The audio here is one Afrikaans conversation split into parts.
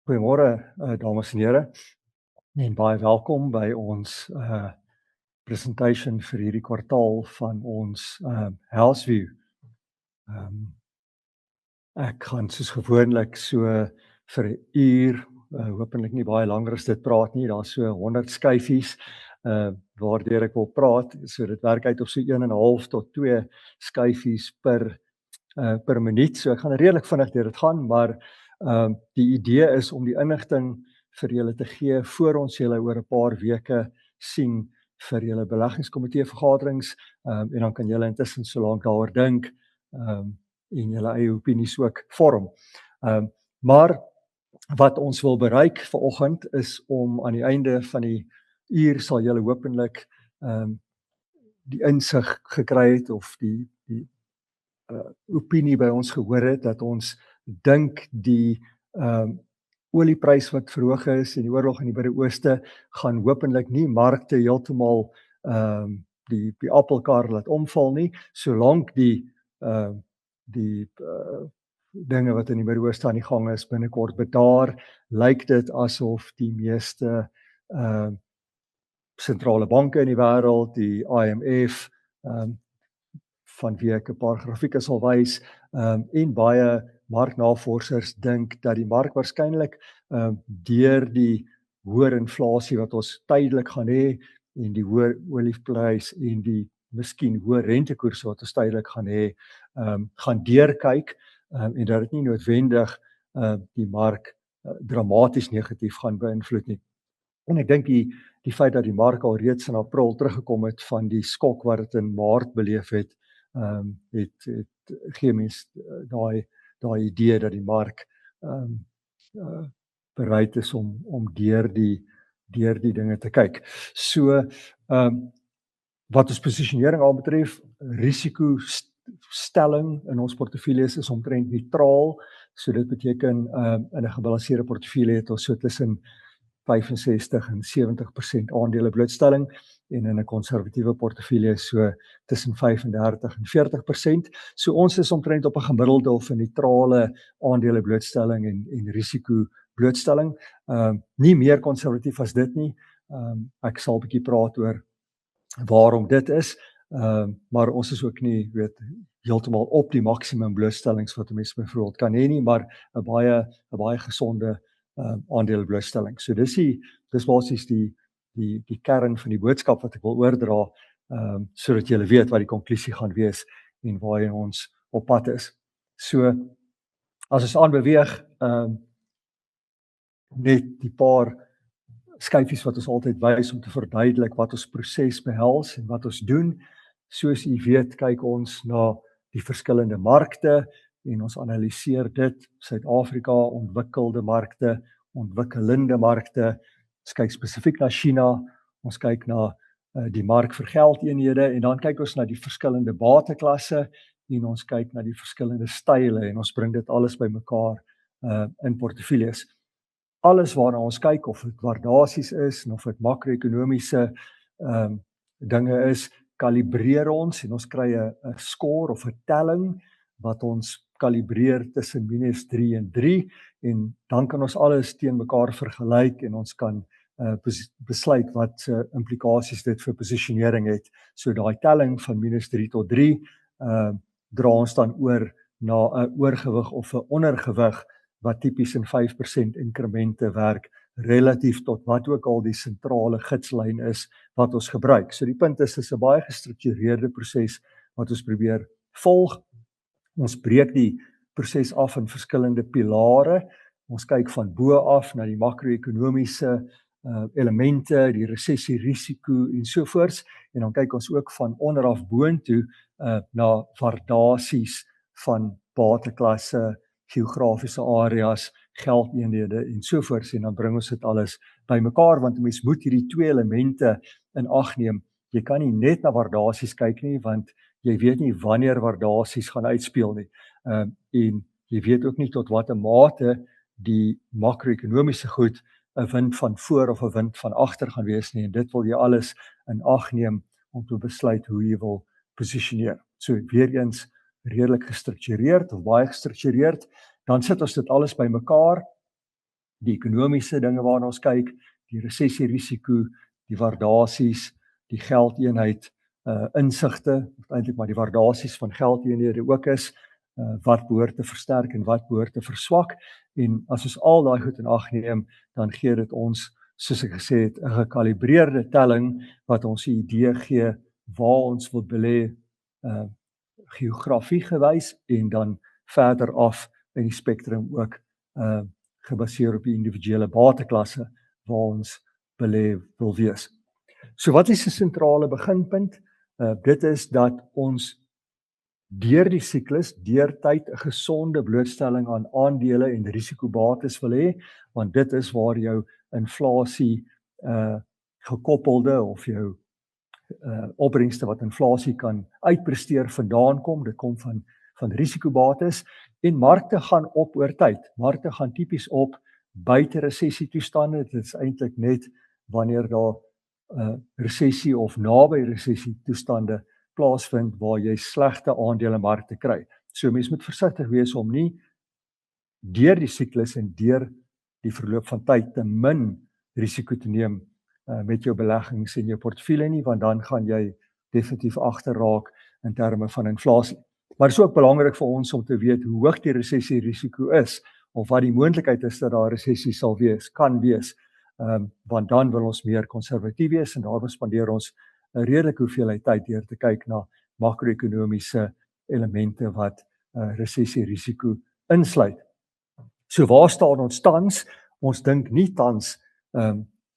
Goeiemôre, dames en here, en baie welkom by ons presentation vir hierdie kwartaal van ons Healthview. Ek gaan soos gewoonlik so vir 'n uur, hopelik nie baie langer as dit praat nie. Daar's so 100 skyfies waardeur ek wil praat, so dit werk uit op so 1.5 tot 2 skyfies per minuut. So ek gaan redelik vinnig deur dit gaan, maar die idee is om die inligting vir julle te gee voor ons julle oor 'n paar weke sien vir julle beleggingskomitee vergaderings, en dan kan julle intussen so lank daaroor dink en julle eie opinies ook vorm. Maar wat ons wil bereik vanoggend is om aan die einde van die uur sal julle hopelik die insig gekry het of die opinie by ons gehoor het dat ons dink die olieprys wat verhoog is en die oorlog in die Midde-Ooste gaan hopelik nie markte heeltemal die appelkar laat omval nie, solank die dinge wat in die Midde-Ooste aan die gang is binnekort bedaar, lyk dit asof die meeste sentrale banke in die wêreld, die IMF, van wie ek 'n paar grafieke sal wys, en baie marknavorsers dink dat die mark waarskynlik deur die hoër inflasie wat ons tydelik gaan hê en die hoër olieprys en die miskien hoër rentekoerse wat ons tydelik gaan hê, gaan deurkyk, en dat dit nie noodwendig die mark dramaties negatief gaan beïnvloed nie. En ek dink die feit dat die mark al reeds in April teruggekom het van die skok wat dit in Maart beleef het, het gee mens daai idee dat die mark bereid is om deur die dinge te kyk. So wat ons posisionering aanbetref, risikostelling in ons portefeuilles is omtrent neutraal. So dit beteken in 'n gebalanseerde portefeulje het ons so tussen 65 en 70% aandele blootstelling en in 'n konservatiewe portefeulje so tussen 35 en 40%. So ons is omtrent op 'n gemiddelde of 'n neutrale aandele blootstelling en risiko blootstelling. Nie meer konservatief as dit nie. Ek sal 'n bietjie praat oor waarom dit is, maar ons is ook nie heeltemal op die maksimum blootstellings wat 'n mens byvoorbeeld kan hê nie, maar 'n baie gesonde aandele blootstelling. So dis basies die kern van die boodskap wat ek wil oordra, sodat julle weet wat die konklusie gaan wees en waarheen ons op pad is. So as ons aanbeweeg, net die paar skyfies wat ons altyd wys om te verduidelik wat ons proses behels en wat ons doen. Soos u weet, kyk ons na die verskillende markte en ons analiseer dit, Suid-Afrika, ontwikkelde markte, ontwikkelende markte. Ons kyk spesifiek na China, ons kyk na die mark vir geldeenhede en dan kyk ons na die verskillende bateklasse en ons kyk na die verskillende style en ons bring dit alles bymekaar in portefeuilles. Alles waarna ons kyk, of dit waardasies is en of dit makro-ekonomiese dinge is, kalibreer ons en ons kry 'n score of 'n telling wat ons kalibreer tussen -3 en 3 en dan kan ons alles teen mekaar vergelyk en ons kan besluit wat implikasies dit vir posisionering het. So daai telling van -3 tot 3 dra ons dan oor na 'n oorgewig of 'n ondergewig wat tipies in 5% inkremente werk relatief tot wat ook al die sentrale gidslyn is wat ons gebruik. So die punt is 'n baie gestruktureerde proses wat ons probeer volg. Ons breek die proses af in verskillende pilare. Ons kyk van bo af na die makro-ekonomiese elemente, die resessie risiko en sovoorts, en dan kyk ons ook van onder af boontoe na waardasies van bateklasse, geografiese areas, geldeenhede en sovoorts, en dan bring ons dit alles bymekaar want 'n mens moet hierdie twee elemente in ag neem. Jy kan nie net na waardasies kyk nie want jy weet nie wanneer waardasies gaan uitspeel nie. En jy weet ook nie tot watter mate die makro-ekonomiese goed 'n wind van voor of 'n wind van agter gaan wees nie, en dit wil jy alles in ag neem om te besluit hoe jy wil posisioneer. So weer eens redelik gestruktureerd of baie gestruktureerd, dan sit ons dit alles bymekaar die ekonomiese dinge waarna ons kyk, die resessierisiko, die waardasies, die geldeenheid, insigte, eintlik maar die waardasies van geldeenhede ook is, wat behoort te versterk en wat behoort te verswak, en as ons al daai goed in ag neem, dan gee dit ons, soos ek gesê het, 'n gekalibreerde telling, wat ons 'n idee gee, waar ons wil belê, geografie gewys, en dan verder af in die spektrum ook, gebaseer op die individuele bateklasse, waar ons belê wil wees. So wat is 'n sentrale beginpunt? Dit is dat ons deur die siklus, deur tyd 'n gesonde blootstelling aan aandele en risikobates wil hê, want dit is waar jou inflasie gekoppelde of jou opbrengste wat inflasie kan uitpresteer vandaan kom. Dit kom van risikobates, en markte gaan op oor tyd. Markte gaan tipies op buite resessietoestande. Dit is eintlik net wanneer daar resessie of naby resessietoestande plaasvind waar jy slegte aandelemarkte kry. So mens moet versigtig wees om nie deur die siklus en deur die verloop van tyd te min risiko te neem met jou beleggings en jou portefeulje nie, want dan gaan jy definitief agterraak in terme van inflasie. Maar dit is ook belangrik vir ons om te weet hoe hoog die resessierisiko is, of wat die moontlikheid is dat daar resessie sal wees, kan wees, want dan wil ons meer konservatief wees, en daarom spandeer ons 'n redelike hoeveelheid tyd deur te kyk na makro-ekonomiese elemente wat resessierisiko insluit. So waar staan ons tans? Ons dink nie tans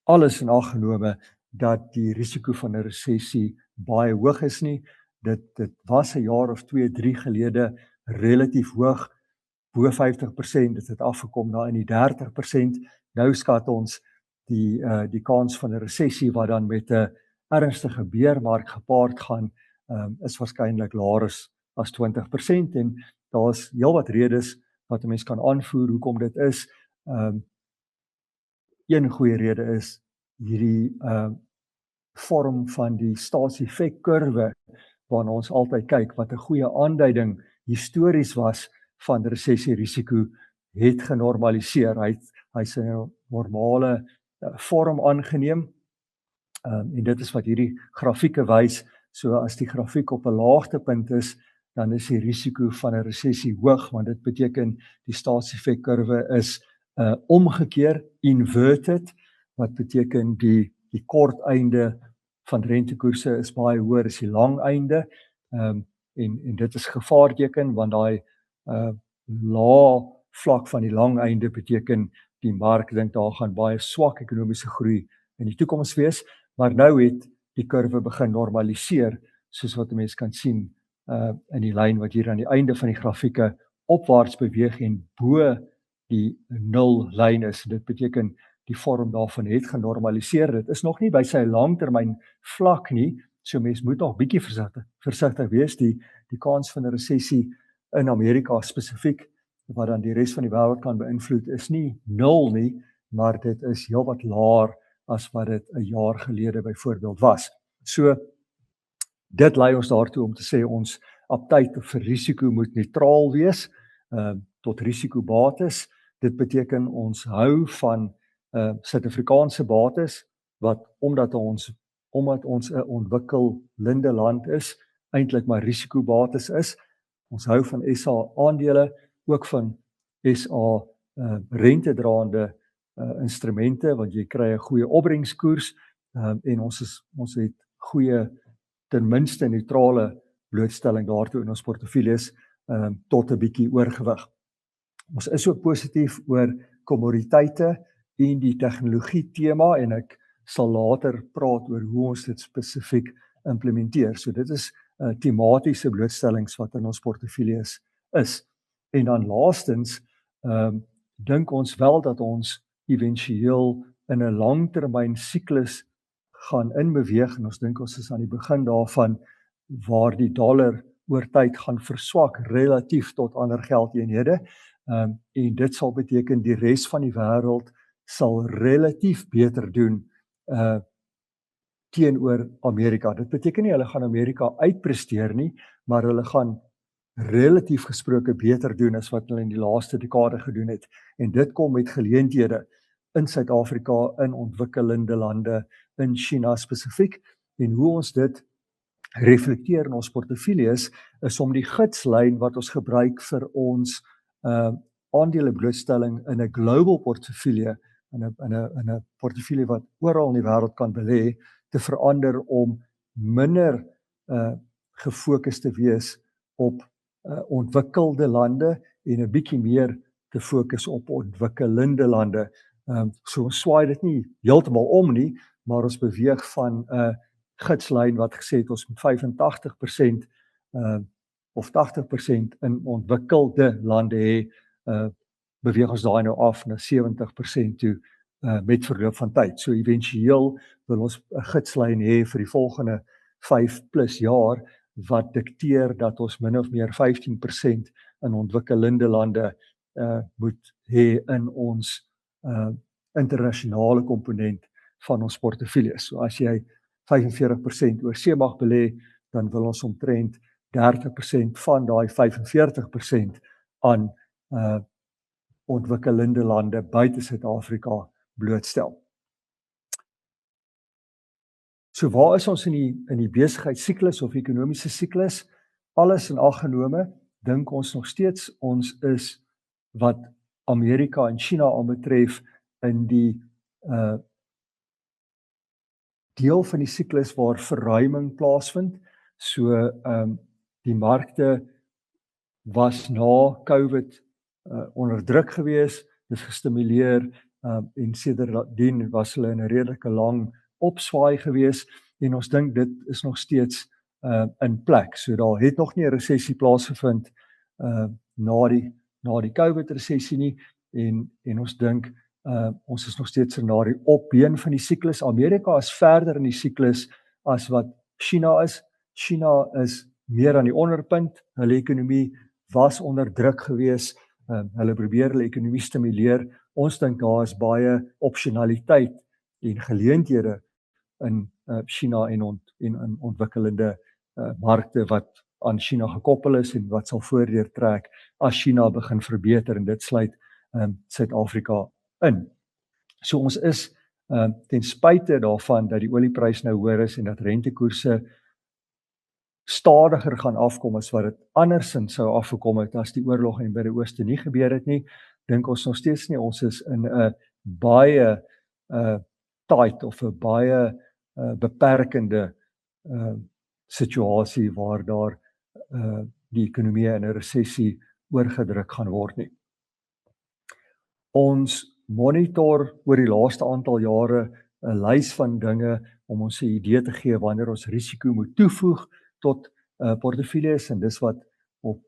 alles in ag genome dat die risiko van 'n resessie baie hoog is nie. Dit was 'n jaar of 2, 3 gelede relatief hoog, bo 50%, dit het afgekom na in die 30%. Nou skat ons die kans van 'n resessie wat dan met 'n ernstige beermark gepaard gaan, is waarskynlik laer as 20%, en daar's heelwat redes wat 'n mens kan aanvoer hoekom dit is. Een goeie rede is hierdie vorm van die staatseffekkurwe waarna ons altyd kyk, wat 'n goeie aanduiding histories was van resessierisiko, het genormaliseer. Hy sy normale vorm aangeneem, en dit is wat hierdie grafieke wys. So as die grafiek op 'n laagtepunt is, dan is die risiko van 'n resessie hoog, want dit beteken die staatseffekkurwe is omgekeer, inverted, wat beteken die kort einde van rentekoerse is baie hoër as die lang einde, en dit is gevaarteken, want daai lae vlak van die lang einde beteken die mark dink daar gaan baie swak ekonomiese groei in die toekoms wees, maar nou het die kurwe begin normaliseer, soos wat 'n mens kan sien in die lyn wat hier aan die einde van die grafieke opwaarts beweeg en bo die nullyn is. Dit beteken die vorm daarvan het genormaliseer. Dit is nog nie by sy langtermyn vlak nie, so mens moet nog bietjie versigtig wees. Die kans van 'n resessie in Amerika spesifiek, wat dan die res van die wêreld kan beïnvloed, is nie 0 nie, maar dit is heelwat laer as wat dit 'n jaar gelede byvoorbeeld was. So dit lei ons daartoe om te sê ons aptyd vir risiko moet neutraal wees, tot risikobates. Dit beteken ons hou van Suid-Afrikaanse bates, wat omdat ons 'n ontwikkelende land is, eintlik maar risikobates is. Ons hou van SA aandele, ook van SA rentedraande instrumente, want jy kry 'n goeie opbrengskoers, en ons het goeie, ten minste neutrale blootstelling daartoe in ons portefeuilles, tot 'n bietjie oorgewig. Ons is ook positief oor kommoditeite en die tegnologie tema, en ek sal later praat oor hoe ons dit spesifiek implementeer. So dit is tematiese blootstellings wat in ons portefeuilles is. En dan laastens, dink ons wel dat ons éventueel in 'n langtermyn siklus gaan inbeweeg, en ons dink ons is aan die begin daarvan, waar die dollar oor tyd gaan verswak relatief tot ander geldeenhede, en dit sal beteken die res van die wêreld sal relatief beter doen teenoor Amerika. Dit beteken nie hulle gaan Amerika uitpresteer nie, maar hulle gaan relatief gesproke beter doen as wat hulle in die laaste dekade gedoen het. En dit kom met geleenthede. in Suid-Afrika, in ontwikkelende lande, in China spesifiek, en hoe ons dit reflekteer in ons portefeuilles is om die gidslyn wat ons gebruik vir ons aandeleblootstelling in 'n global portefeulje, in 'n portefeulje wat oral in die wêreld kan belê, te verander om minder gefokus te wees op ontwikkelde lande en 'n bietjie meer te fokus op ontwikkelende lande. So ons swaai dit nie heeltemal om nie, maar ons beweeg van 'n gidslyn wat gesê het ons moet 85% of 80% in ontwikkelde lande hê, beweeg ons daai nou af na 70% toe met verloop van tyd. So éventueel wil ons 'n gidslyn hê vir die volgende 5+ jaar wat dikteer dat ons min of meer 15% in ontwikkelende lande moet hê in ons internasionale komponent van ons portefeuilles. So as jy 45% oorsee mag belê, dan wil ons omtrent 30% van daai 45% aan ontwikkelende lande buite Suid-Afrika blootstel. So waar is ons in die besigheidssiklus of ekonomiese siklus? Alles in ag genome, dink ons nog steeds ons is wat Amerika en China aanbetref in die deel van die siklus waar verruiming plaasvind. So die markte was na COVID onder druk gewees, dis gestimuleer en sedertdien was hulle in 'n redelike lang opswaai gewees en ons dink dit is nog steeds in plek. So daar het nog nie 'n resessie plaasgevind na die COVID resessie nie en ons dink ons is nog steeds na die opbeen van die siklus. Amerika is verder in die siklus as wat China is. China is meer aan die onderpunt. Hulle ekonomie was onder druk gewees. Hulle probeer hulle ekonomie stimuleer. Ons dink daar is baie opsionaliteit en geleenthede in China en in ontwikkelende markte wat aan China gekoppel is en wat sal voordeur trek as China begin verbeter en dit sluit Suid-Afrika in. So ons is ten spyte daarvan dat die olieprys nou hoër is en dat rentekoerse stadiger gaan afkom as wat dit andersins sou afgekom het as die oorlog in die Midde-Ooste nie gebeur het nie, dink ons nog steeds nie ons is in 'n baie tight of 'n baie beperkende situasie waar daar die ekonomie in 'n resessie oorgedruk gaan word nie. Ons monitor oor die laaste aantal jare 'n lys van dinge om ons 'n idee te gee wanneer ons risiko moet toevoeg tot portefeuilles en dis wat op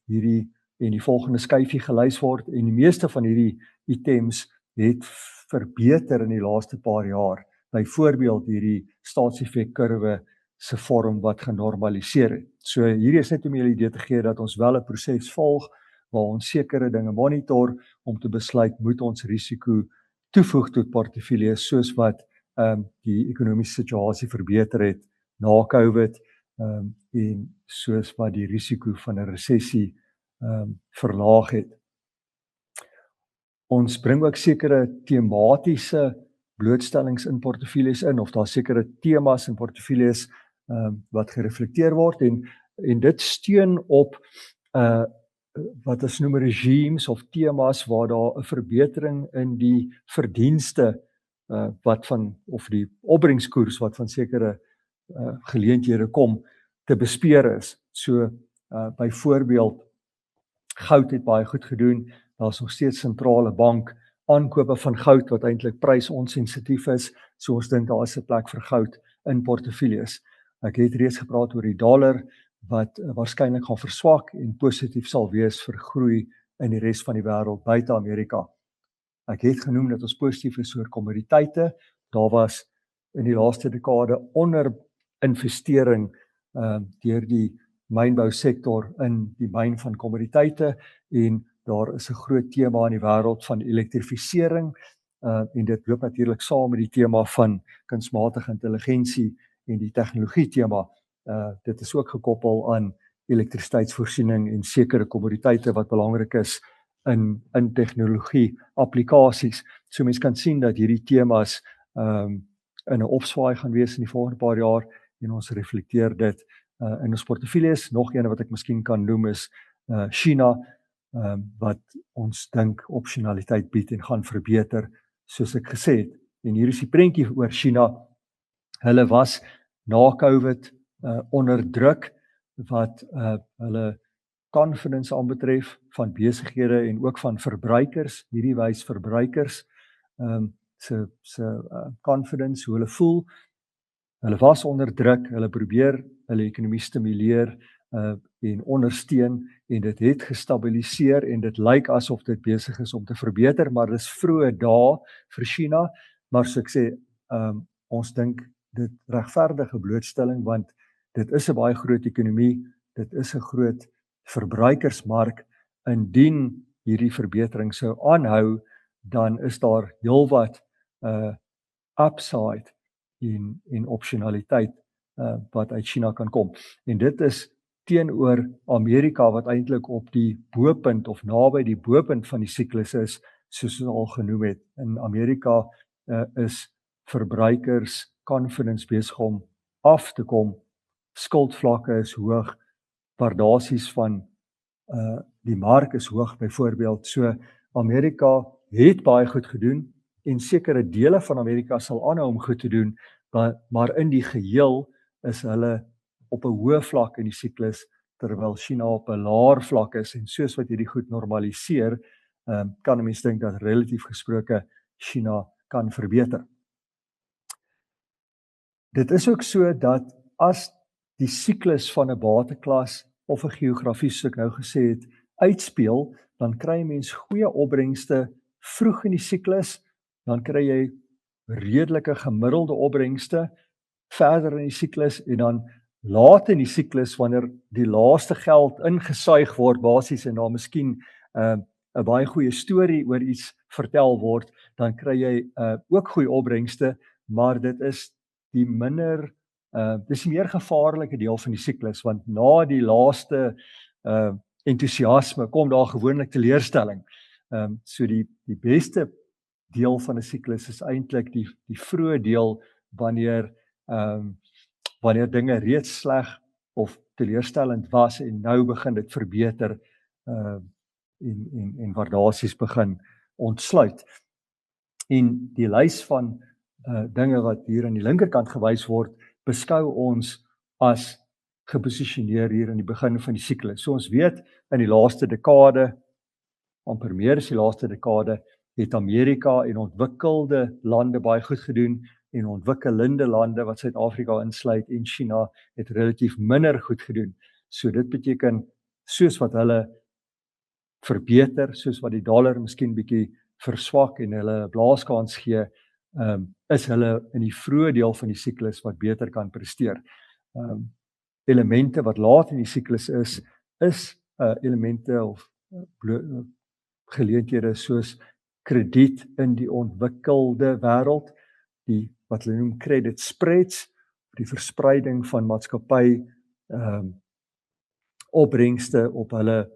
hierdie en die volgende skyfie gelys word en die meeste van hierdie items het verbeter in die laaste paar jaar. Byvoorbeeld hierdie staatsefekkurwe se vorm wat genormaliseer het. So hierdie is net om julle idee te gee dat ons wel 'n proses volg waar ons sekere dinge monitor om te besluit moet ons risiko toevoeg tot portefeuilles soos wat die ekonomiese situasie verbeter het na COVID en soos wat die risiko van 'n resessie verlaag het. Ons bring ook sekere tematiese blootstellings in portefeuilles in of daar sekere temas in portefeuilles wat gereflekteer word en dit steun op wat ons noem regimes of temas waar daar 'n verbetering in die verdienste wat van of die opbrengskoers wat van sekere geleenthede kom te bespeer is. So byvoorbeeld goud het baie goed gedoen. Daar's nog steeds sentrale bank aankope van goud wat eintlik prysonsensitief is. So ons dink daar is 'n plek vir goud in portefeuilles. Ek het reeds gepraat oor die dollar wat waarskynlik gaan verswak en positief sal wees vir groei in die res van die wêreld buite Amerika. Ek het genoem dat ons positief is oor kommoditeite. Daar was in die laaste dekade onderinvestering deur die mynbousektor in die myn van kommoditeite en daar is 'n groot tema in die wêreld van elektrifisering en dit loop natuurlik saam met die tema van kunsmatige intelligensie en die tegnologie tema. Dit is ook gekoppel aan elektrisiteitsvoorsiening en sekere kommoditeite wat belangrik is in tegnologie applikasies. So mens kan sien dat hierdie temas in 'n opswaai gaan wees in die volgende paar jaar en ons reflekteer dit in ons portefeuilles. Nog een wat ek miskien kan noem is China, wat ons dink opsionaliteit bied en gaan verbeter, soos ek gesê het. En hier is die prentjie oor China. Hulle was na COVID onder druk wat hulle confidence aanbetref van besighede en ook van verbruikers. Hierdie wys verbruikers se confidence, hoe hulle voel. Hulle was onder druk, hulle probeer hulle ekonomie stimuleer en ondersteun en dit het gestabiliseer en dit lyk asof dit besig is om te verbeter, maar dis vroeë dae vir China, maar so ek sê, ons dink dit regverdige blootstelling want dit is 'n baie groot ekonomie, dit is 'n groot verbruikersmark. Indien hierdie verbetering sou aanhou, dan is daar heelwat upside en opsionaliteit wat uit China kan kom. En dit is teenoor Amerika wat eintlik op die bopunt of naby die bopunt van die siklus is, soos ons al genoem het. In Amerika is verbruikers confidence besig om af te kom. Skuldvlakke is hoog, waardasies van die mark is hoog byvoorbeeld. So Amerika het baie goed gedoen en sekere dele van Amerika sal aanhou om goed te doen, maar in die geheel is hulle op 'n hoë vlak in die siklus terwyl China op 'n laer vlak is en soos wat hierdie goed normaliseer, kan 'n mens dink dat relatief gesproke China kan verbeter. Dit is ook so dat as die siklus van 'n bateklas of 'n geografie, soos ek nou gesê het, uitspeel, dan kry mens goeie opbrengste vroeg in die siklus, dan kry jy redelike gemiddelde opbrengste verder in die siklus en dan laat in die siklus wanneer die laaste geld ingesuig word basies en daar miskien 'n baie goeie storie oor iets vertel word, dan kry jy ook goeie opbrengste, maar dit is die minder dis die meer gevaarlike deel van die siklus, want na die laaste entoesiasme kom daar gewoonlik teleurstelling. So die beste deel van 'n siklus is eintlik die vroeë deel wanneer dinge reeds sleg of teleurstellend was en nou begin dit verbeter en waardasies begin ontsluit. En die lys van dinge wat hier aan die linkerkant gewys word, beskou ons as geposisioneer hier in die begin van die siklus. So ons weet in die laaste dekade, amper meer as die laaste dekade, het Amerika en ontwikkelde lande baie goed gedoen en ontwikkelende lande wat Suid-Afrika insluit en China het relatief minder goed gedoen. So dit beteken soos wat hulle verbeter, soos wat die dollar miskien bietjie verswak en hulle 'n blaaskans gee, is hulle in die vroeë deel van die siklus wat beter kan presteer. Elemente wat laat in die siklus is elemente of geleenthede soos krediet in die ontwikkelde wêreld, die wat hulle noem credit spreads, die verspreiding van maatskappy opbrengste op hulle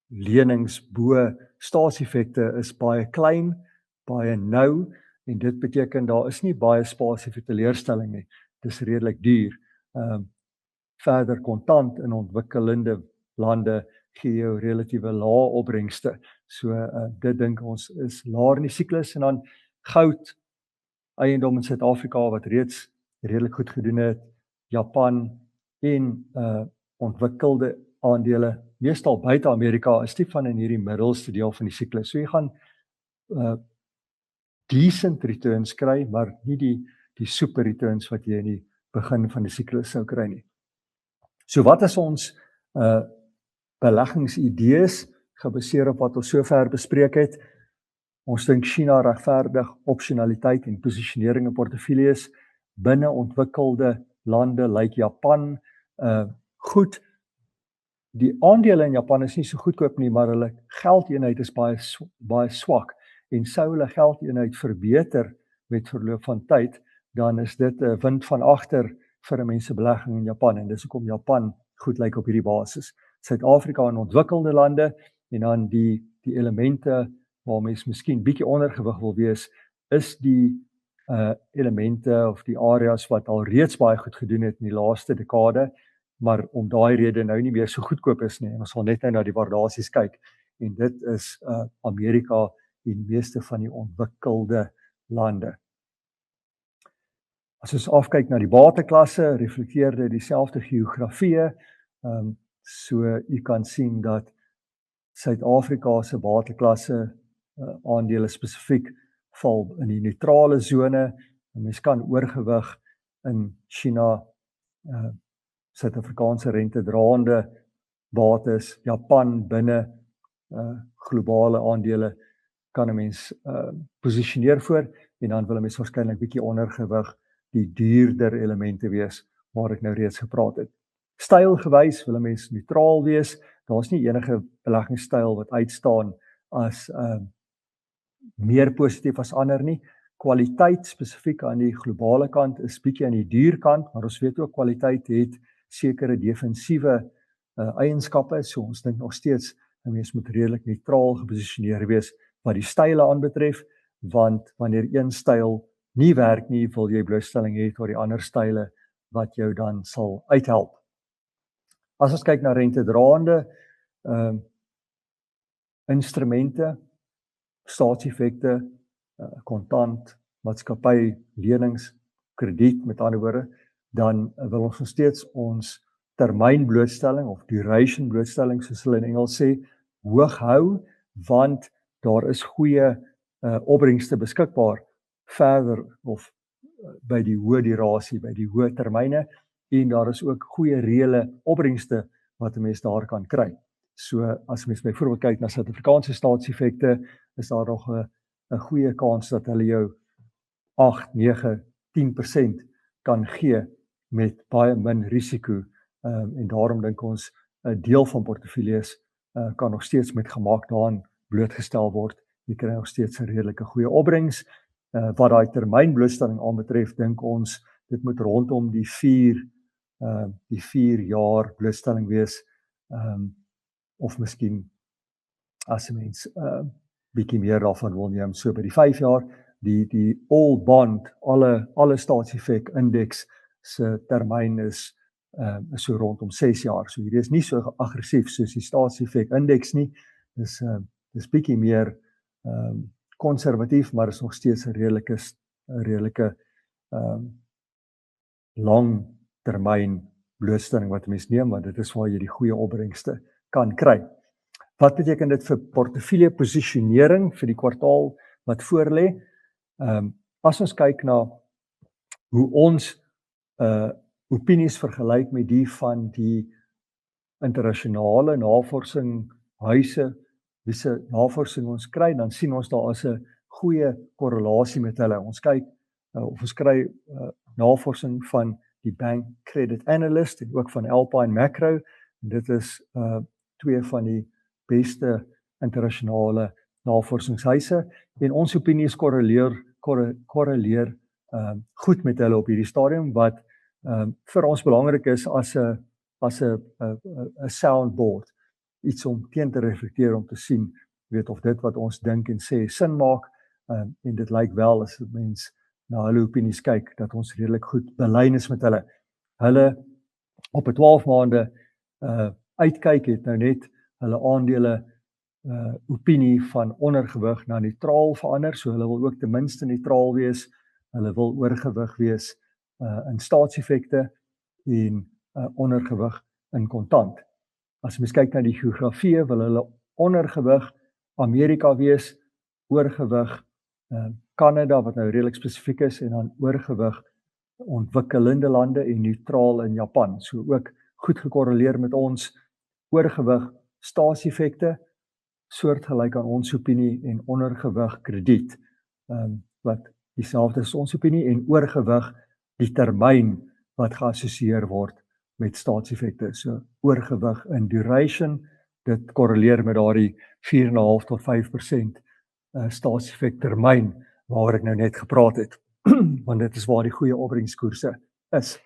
lenings bo staatseffekte is baie klein, baie nou, en dit beteken daar is nie baie spasie vir teleurstelling nie. Dis redelik duur. Verder kontant in ontwikkelende lande gee jou relatiewe lae opbrengste. So dit dink ons is laer in die siklus, en dan goud, eiendom in Suid-Afrika wat reeds redelik goed gedoen het, Japan en ontwikkelde aandele, meestal buite Amerika, is die van in hierdie middelste deel van die siklus. So jy gaan decent returns kry, maar nie die super returns wat jy in die begin van die siklus sou kry nie. So wat is ons beleggingsidees gebaseer op wat ons sover bespreek het? Ons dink China regverdig opsionaliteit en posisionering in portefeuilles binne ontwikkelde lande lyk Japan goed. Die aandele in Japan is nie so goedkoop nie, maar hulle geldeenheid is baie swak, en sou hulle geldeenheid verbeter met verloop van tyd, dan is dit 'n wind van agter vir 'n mens se belegging in Japan, en dis hoekom Japan goed lyk op hierdie basis. Suid-Afrika en ontwikkelde lande, en dan die elemente waar mens miskien bietjie ondergewig wil wees, is die elemente of die areas wat al reeds baie goed gedoen het in die laaste dekade, maar om daai rede nou nie meer so goedkoop is nie. En ons sal net nou na die waardasies kyk. En dit is Amerika en meeste van die ontwikkelde lande. As ons afkyk na die bateklasse, reflekteer dit dieselfde geografie. So u kan sien dat Suid-Afrika se bateklasse aandele spesifiek val in die neutrale sone. Mens kan oorgewig in China, Suid-Afrikaanse rentedraande bates, Japan binne globale aandele kan 'n mens posisioneer voor, en dan wil 'n mens waarskynlik bietjie ondergewig die duurder elemente wees waar ek nou reeds gepraat het. Stylgewys wil 'n mens neutraal wees. Daar's nie enige beleggingsstyl wat uitstaan as meer positief as ander nie. Kwaliteit spesifiek aan die globale kant is bietjie aan die duur kant, maar ons weet ook kwaliteit het sekere defensiewe eienskappe, so ons dink nog steeds 'n mens moet redelik neutraal geposisioneer wees wat die style aanbetref, want wanneer een styl nie werk nie, wil jy blootstelling hê tot die ander style wat jou dan sal uithelp. As ons kyk na rentedraande instrumente, staatseffekte, kontant, maatskappy, lenings, krediet met ander woorde, dan wil ons nog steeds ons termynblootstelling of duration blootstelling, soos hulle in Engels sê, hoog hou, want daar is goeie opbrengste beskikbaar verder of by die hoë durasie, by die hoë termyne, en daar is ook goeie reële opbrengste wat 'n mens daar kan kry. So as mens byvoorbeeld kyk na Suid-Afrikaanse staatseffekte, is daar nog 'n goeie kans dat hulle jou 8, 9, 10% kan gee met baie min risiko, en daarom dink ons 'n deel van portefeuilles kan nog steeds met gemak daaraan blootgestel word. Jy kry nog steeds 'n redelike goeie opbrengs. Wat daai termynblootstelling aanbetref, dink ons dit moet rondom die 4 jaar blootstelling wees, of miskien as 'n mens bietjie meer daarvan wil neem, so by die 5 jaar, die all bond, alle staatseffek indeks se termyn is so rondom 6 jaar. So hierdie is nie so aggressief soos die staatseffek indeks nie. Dis bietjie meer konservatief, maar is nog steeds 'n redelike lang termyn blootstelling wat 'n mens neem, want dit is waar jy die goeie opbrengste kan kry. Wat beteken dit vir portefeulje posisionering vir die kwartaal wat voorlê? As ons kyk na hoe ons opinies vergelyk met die van die internasionale navorsingshuise, wie se navorsing ons kry, dan sien ons daar is 'n goeie korrelasie met hulle. Ons kyk of ons kry navorsing van die Bank Credit Analyst en ook van Alpine Macro, en dit is twee van die beste internasionale navorsingshuise, en ons opinies korreleer goed met hulle op hierdie stadium, wat vir ons belangrik is as 'n soundboard, iets om teen te reflekteer, om te sien, weet of dit wat ons dink en sê sin maak, en dit lyk wel as mens na hulle opinies kyk, dat ons redelik goed belyn is met hulle. Hulle op 'n 12 maande uitkyk het nou net hulle aandele opinie van ondergewig na neutraal verander, so hulle wil ook ten minste neutraal wees. Hulle wil oorgewig wees in staatseffekte en ondergewig in kontant. As mens kyk na die geografie, wil hulle ondergewig Amerika wees, oorgewig Kanada wat nou redelik spesifiek is, en dan oorgewig ontwikkelende lande en neutraal in Japan. So ook goed gekorreleer met ons, oorgewig staatseffekte, soortgelyk aan ons opinie, en ondergewig krediet, wat dieselfde is ons opinie, en oorgewig die termyn wat geassosieer word met staatseffekte. So oorgewig in duration, dit korreleer met daardie 4,5 tot 5% staatseffek termyn waaroor ek nou net gepraat het, want dit is waar die goeie opbrengskoerse is.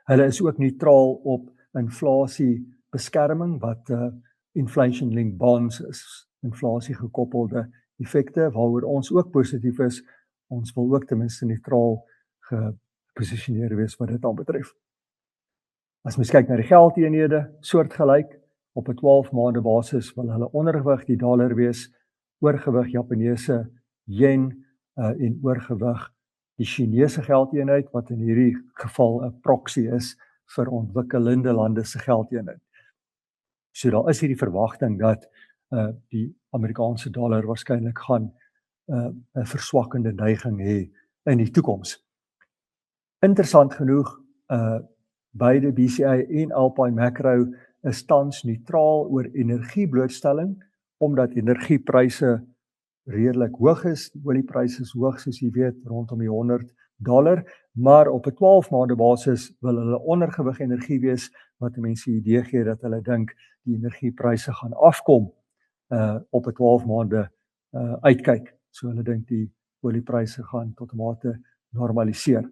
Hulle is ook neutraal op inflasie beskerming, wat inflation linked bonds is, inflasie gekoppelde effekte, waaroor ons ook positief is. Ons wil ook ten minste neutraal geposisioneer wees wat dit aanbetref. As mens kyk na die geldeenhede, soortgelyk, op 'n 12 maande basis wil hulle ondergewig die dollar wees, oorgewig Japaneese yen en oorgewig die Chinese geldeenheid, wat in hierdie geval 'n proxy is vir ontwikkelende lande se geldeenheid. So daar is hierdie verwagting dat die Amerikaanse dollar waarskynlik gaan 'n verswakkende neiging hê in die toekoms. Interessant genoeg, beide BCI en Alpine Macro is tans neutraal oor energieblootstelling, omdat energiepryse redelik hoog is. Die oliepryse is hoog, soos jy weet, rondom die $100, maar op 'n 12 maande basis wil hulle ondergewig energie wees, wat mense die idee gee dat hulle dink die energiepryse gaan afkom op 'n 12 maande uitkyk. So hulle dink die oliepryse gaan tot 'n mate normaliseer.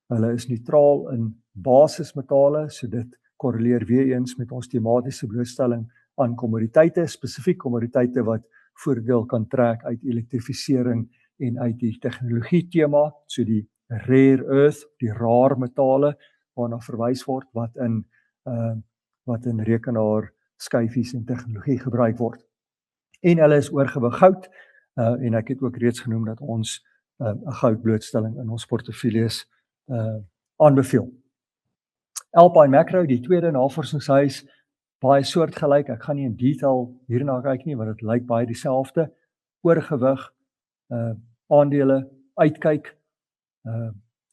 Hulle is neutraal in basismetale, so dit korreleer weer eens met ons tematiese blootstelling aan kommoditeite, spesifiek kommoditeite wat voordeel kan trek uit elektrifisering en uit die tegnologie tema, so die rare earth, die rare metale waarna verwys word wat in rekenaar skyfies en tegnologie gebruik word. En hulle is oorgewig goud, en ek het ook reeds genoem dat ons 'n goudblootstelling in ons portefeuilles aanbeveel. Alpine Macro, die tweede navorsingshuis, baie soortgelyk. Ek gaan nie in detail hierna kyk nie, want dit lyk baie dieselfde. Oorgewig, aandele, uitkyk,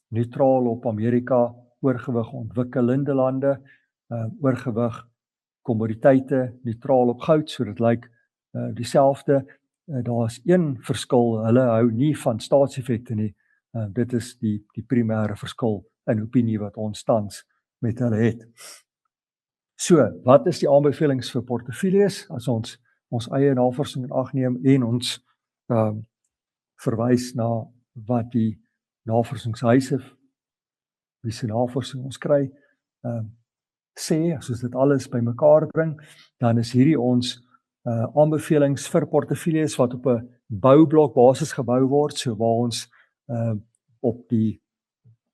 neutraal op Amerika, oorgewig ontwikkelende lande, oorgewig kommoditeite, neutraal op goud, so dit lyk dieselfde. Daar's een verskil, hulle hou nie van staatseffekte nie. Dit is die primêre verskil in opinie wat ons tans met hulle het. So, wat is die aanbevelings vir portefeuilles as ons eie navorsing in ag neem en ons verwys na wat die navorsingshuise, wie se navorsing ons kry, sê, as ons dit alles bymekaar bring, dan is hierdie ons aanbevelings vir portefeuilles wat op 'n boublok basis gebou word, so waar ons op die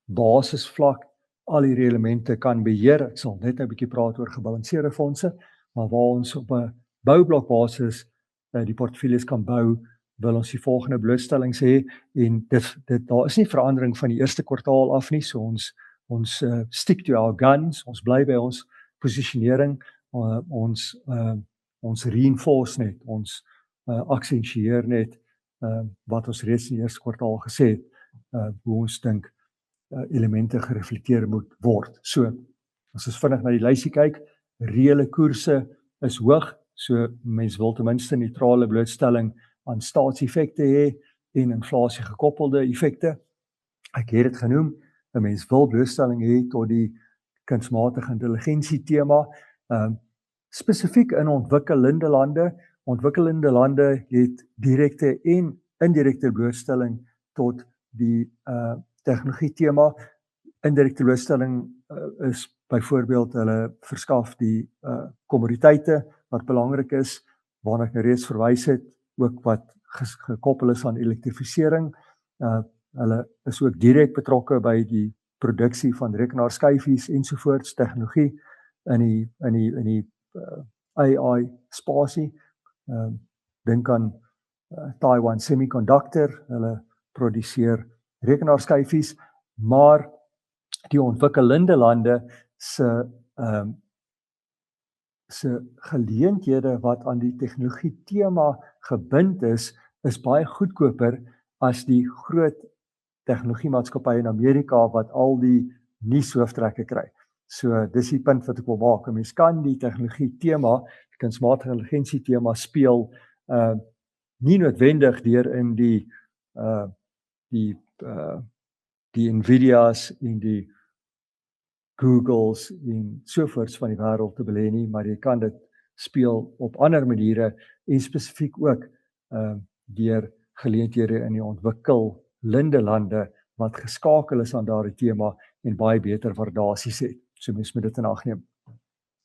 basisvlak al hierdie elemente kan beheer. Ek sal net 'n bietjie praat oor gebalanseerde fondse, maar waar ons op 'n boublok basis die portefeuilles kan bou, wil ons die volgende blootstellings hê, en daar is nie verandering van die eerste kwartaal af nie, so ons stick to our guns, ons bly by ons posisionering, ons reinforce net, ons aksentueer net wat ons reeds in die eerste kwartaal gesê het, hoe ons dink elemente gereflekteer moet word. So, as ons vinnig na die lysie kyk, reële koerse is hoog, so mens wil ten minste neutrale blootstelling aan staatseffekte hê en inflasie gekoppelde effekte. Ek het dit genoem, 'n mens wil blootstelling hê tot die kunsmatige intelligensie tema, spesifiek in ontwikkelende lande. Ontwikkelende lande het direkte en indirekte blootstelling tot die tegnologie tema. Indirekte blootstelling is byvoorbeeld hulle verskaf die kommoditeite wat belangrik is, waarna ek nou reeds verwys het, ook wat gekoppel is aan elektrifisering. Hulle is ook direk betrokke by die produksie van rekenaarskyfies ensovoorts, tegnologie in die AI spasie. Dink aan Taiwan Semiconductor, hulle produseer rekenaarskyfies, maar die ontwikkelende lande se geleenthede wat aan die tegnologie tema gebind is baie goedkoper as die groot tegnologiemaatskappye in Amerika wat al die nuushooftrekke kry. So dis die punt wat ek wil maak. Mens kan die tegnologie tema, die kunsmatige intelligensie tema speel nie noodwendig deur in die Nvidia's en die Googles en sovoorts van die wêreld te belê nie, maar jy kan dit speel op ander maniere en spesifiek ook deur geleenthede in die ontwikkelende lande wat geskakel is aan daardie tema en baie beter waardasies het. So mens moet dit in ag neem.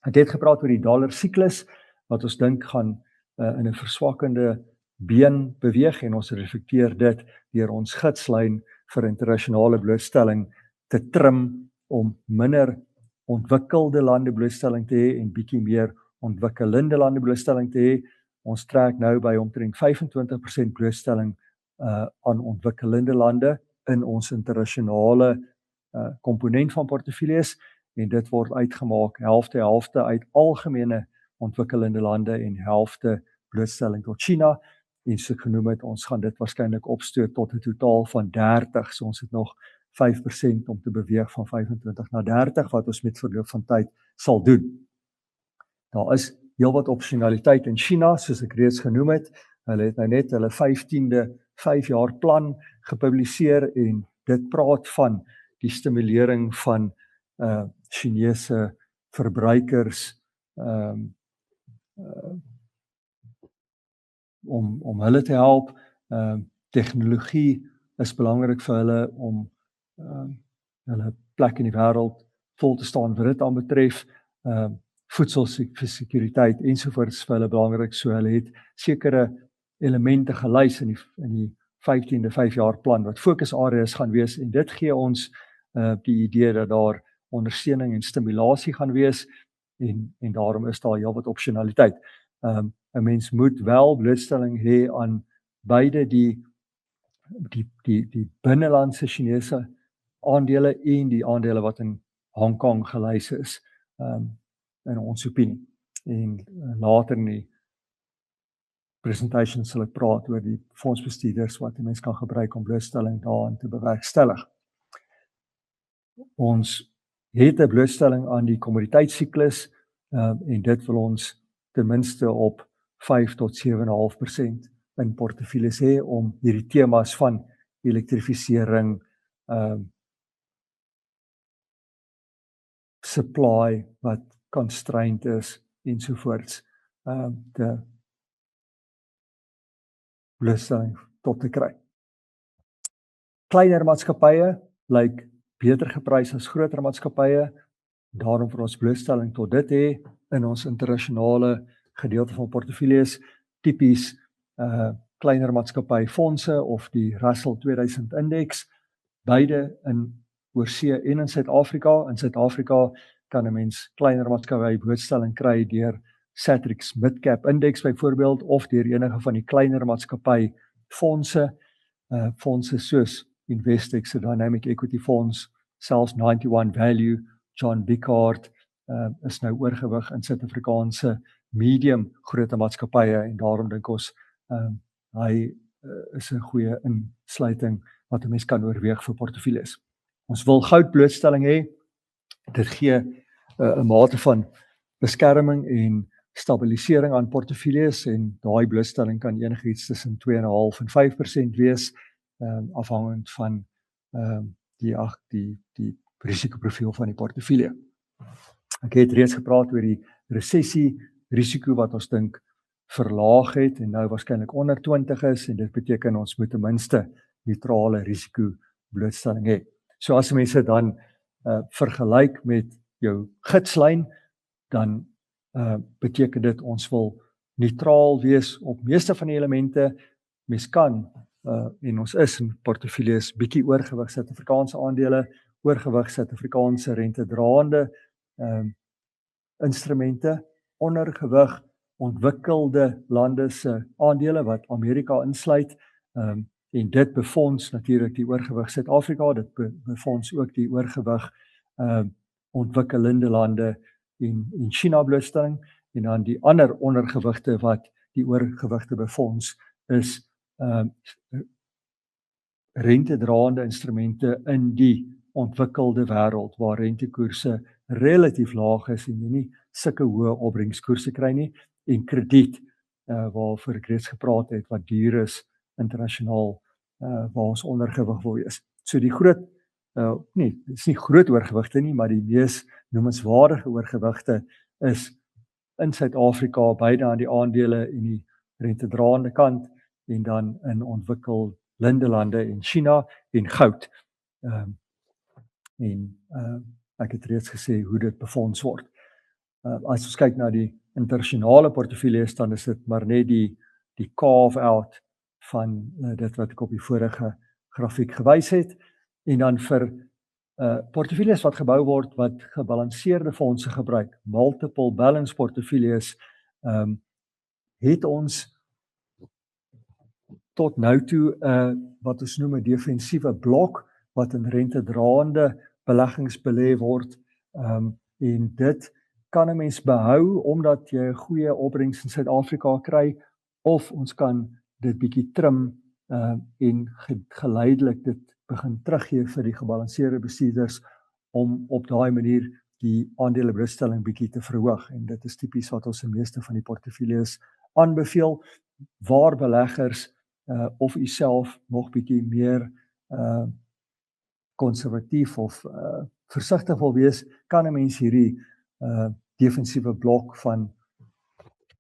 Ek het gepraat oor die dollar siklus wat ons dink gaan in 'n verswakkende been beweeg en ons reflekteer dit deur ons gidslyn vir internasionale blootstelling te trim om minder ontwikkelde lande blootstelling te hê en bietjie meer ontwikkelende lande blootstelling te hê. Ons trek nou by omtrent 25% blootstelling aan ontwikkelende lande in ons internasionale komponent van portefeuilles en dit word uitgemaak helfte uit algemene ontwikkelende lande en helfte blootstelling tot China. En so genoem het, ons gaan dit waarskynlik opstoot tot 'n totaal van 30. So ons het nog 5% om te beweeg van 25 na 30 wat ons met verloop van tyd sal doen. Daar is heelwat opsionaliteit in China, soos ek reeds genoem het. Hulle het nou net hulle 15de 5-jaar plan gepubliseer en dit praat van die stimulering van Chinese verbruikers om hulle te help. Tegnologie is belangrik vir hulle om hulle plek in die wêreld vol te staan wat dit aanbetref. Voedselsekuriteit ensovoorts vir hulle belangrik. So hulle het sekere elemente gelys in die 15de 5-jaar plan wat fokusareas gaan wees en dit gee ons die idee dat daar ondersteuning en stimulasie gaan wees en daarom is daar heelwat opsionaliteit. 'n Mens moet wel blootstelling hê aan beide die binnelandse Chinese aandele en die aandele wat in Hong Kong gelys is in ons opinie. En later in die presentation sal ek praat oor die fondsbestuurders wat die mens kan gebruik om blootstelling daaraan te bewerkstellig. Ons het 'n blootstelling aan die kommoditeitssiklus en dit wil ons ten minste op 5 tot 7,5% in portefeuilles hê om hierdie temas van elektrifisering, supply wat constrained is ensovoorts te blootstelling tot te kry. Kleiner maatskappye lyk beter geprys as groter maatskappye, daarom vir ons blootstelling tot dit hê in ons internasionale gedeelte van portefeuilles, tipies kleiner maatskappy fondse of die Russell 2000 indeks, beide in oorsee en in Suid-Afrika. In Suid-Afrika kan 'n mens kleiner maatskappy blootstelling kry deur Satrix Midcap Index byvoorbeeld of deur enige van die kleiner maatskappy fondse, fondse soos Investex, Dynamic Equity Fonds, selfs 91 Value, John Bickard is nou oorgewig in Suid-Afrikaanse medium groot maatskappye en daarom dink ons hy is 'n goeie insluiting wat 'n mens kan oorweeg vir portefeuilles. Ons wil goud blootstelling hê. Dit gee 'n mate van beskerming en stabilisering aan portefeuilles en daai blootstelling kan enigiets tussen 2,5 en 5% wees, afhangend van die risikoprofiel van die portefeulje. Ek het reeds gepraat oor die resessie risiko wat ons dink verlaag het en nou waarskynlik onder 20 is en dit beteken ons moet ten minste neutrale risiko blootstelling hê. So as mense dan vergelyk met jou gidslyn, dan beteken dit ons wil neutraal wees op meeste van die elemente. Mens kan en ons is in portefeuilles bietjie oorgewig Suid-Afrikaanse aandele, oorgewig Suid-Afrikaanse rentedraende instrumente, ondergewig ontwikkelde lande se aandele wat Amerika insluit, en dit befonds natuurlik die oorgewig Suid-Afrika, dit befonds ook die oorgewig ontwikkelende lande en China blootstelling, en dan die ander ondergewigte wat die oorgewigte befonds is rentedraende instrumente in die ontwikkelde wêreld waar rentekoerse relatief laag is en jy nie sulke hoë opbrengskoerse kry nie, en krediet waarvoor ek reeds gepraat het wat duur is internasionaal waar ons ondergewig wil wees. So die groot dit is nie groot oorgewigte nie, maar die mees noemenswaardige oorgewigte is in Suid-Afrika beide aan die aandele en die rentedraende kant en dan in ontwikkelde lande en China en goud. Ek het reeds gesê hoe dit befonds word. As ons kyk na die internasionale portefeuilles, dan is dit maar net die carve-out van dit wat ek op die vorige grafiek gewys het. En dan vir portefeuilles wat gebou word wat gebalanseerde fondse gebruik, multiple balance portefeuilles, het ons tot nou toe wat ons noem 'n defensiewe blok wat in rentedraande beleggings belê word, en dit kan 'n mens behou omdat jy 'n goeie opbrengs in Suid-Afrika kry, of ons kan dit bietjie trim en geleidelik dit begin teruggee vir die gebalanseerde bestuurders om op daai manier die aandeleblootstelling bietjie te verhoog, en dit is tipies wat ons in meeste van die portefeuilles aanbeveel, waar beleggers of u self nog bietjie meer konservatief of versigtig wil wees, kan 'n mens hierdie defensiewe blok van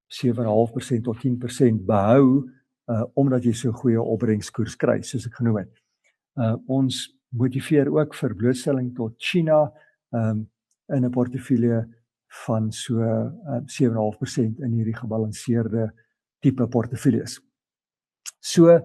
7,5% tot 10% behou, omdat jy so goeie opbrengskoers kry, soos ek genoem het. Ons motiveer ook vir blootstelling tot China in 'n portefeulje van so 7,5% in hierdie gebalanseerde tipe portefeuilles. So,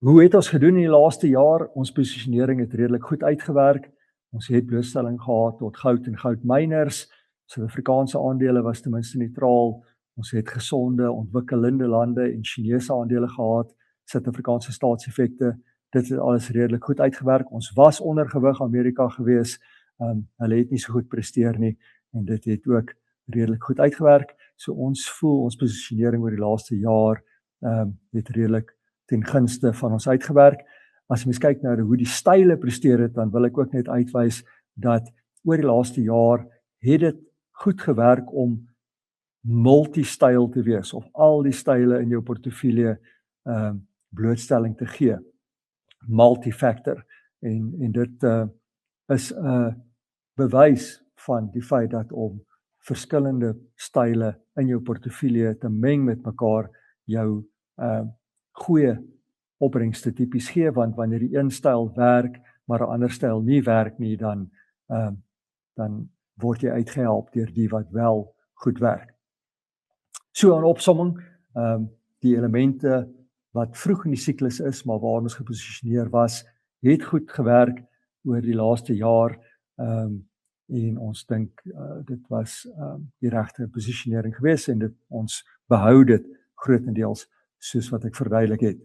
hoe het ons gedoen in die laaste jaar? Ons posisionering het redelik goed uitgewerk. Ons het blootstelling gehad tot goud en goudmyners. Suid-Afrikaanse aandele was ten minste neutraal. Ons het gesonde, ontwikkelende lande en Chinese aandele gehad, Suid-Afrikaanse staatseffekte. Dit het alles redelik goed uitgewerk. Ons was ondergewig Amerika gewees. Hulle het nie so goed presteer nie, en dit het ook redelik goed uitgewerk. So ons voel ons posisionering oor die laaste jaar het redelik ten gunste van ons uitgewerk. As mens kyk na hoe die style presteer het, dan wil ek ook net uitwys dat oor die laaste jaar het dit goed gewerk om multi-styl te wees, of al die style in jou portefeulje blootstelling te gee. Multi-factor, en dit is 'n bewys van die feit dat om verskillende style in jou portefeulje te meng met mekaar jou goeie opbrengste tipies gee, want wanneer die een styl werk, maar 'n ander styl nie werk nie, dan word jy uitgehelp deur die wat wel goed werk. So in opsomming, die elemente wat vroeg in die siklus is, maar waar ons geposisioneer was, het goed gewerk oor die laaste jaar, en ons dink dit was die regte posisionering gewees, en ons behou dit grootendeels soos wat ek verduidelik het.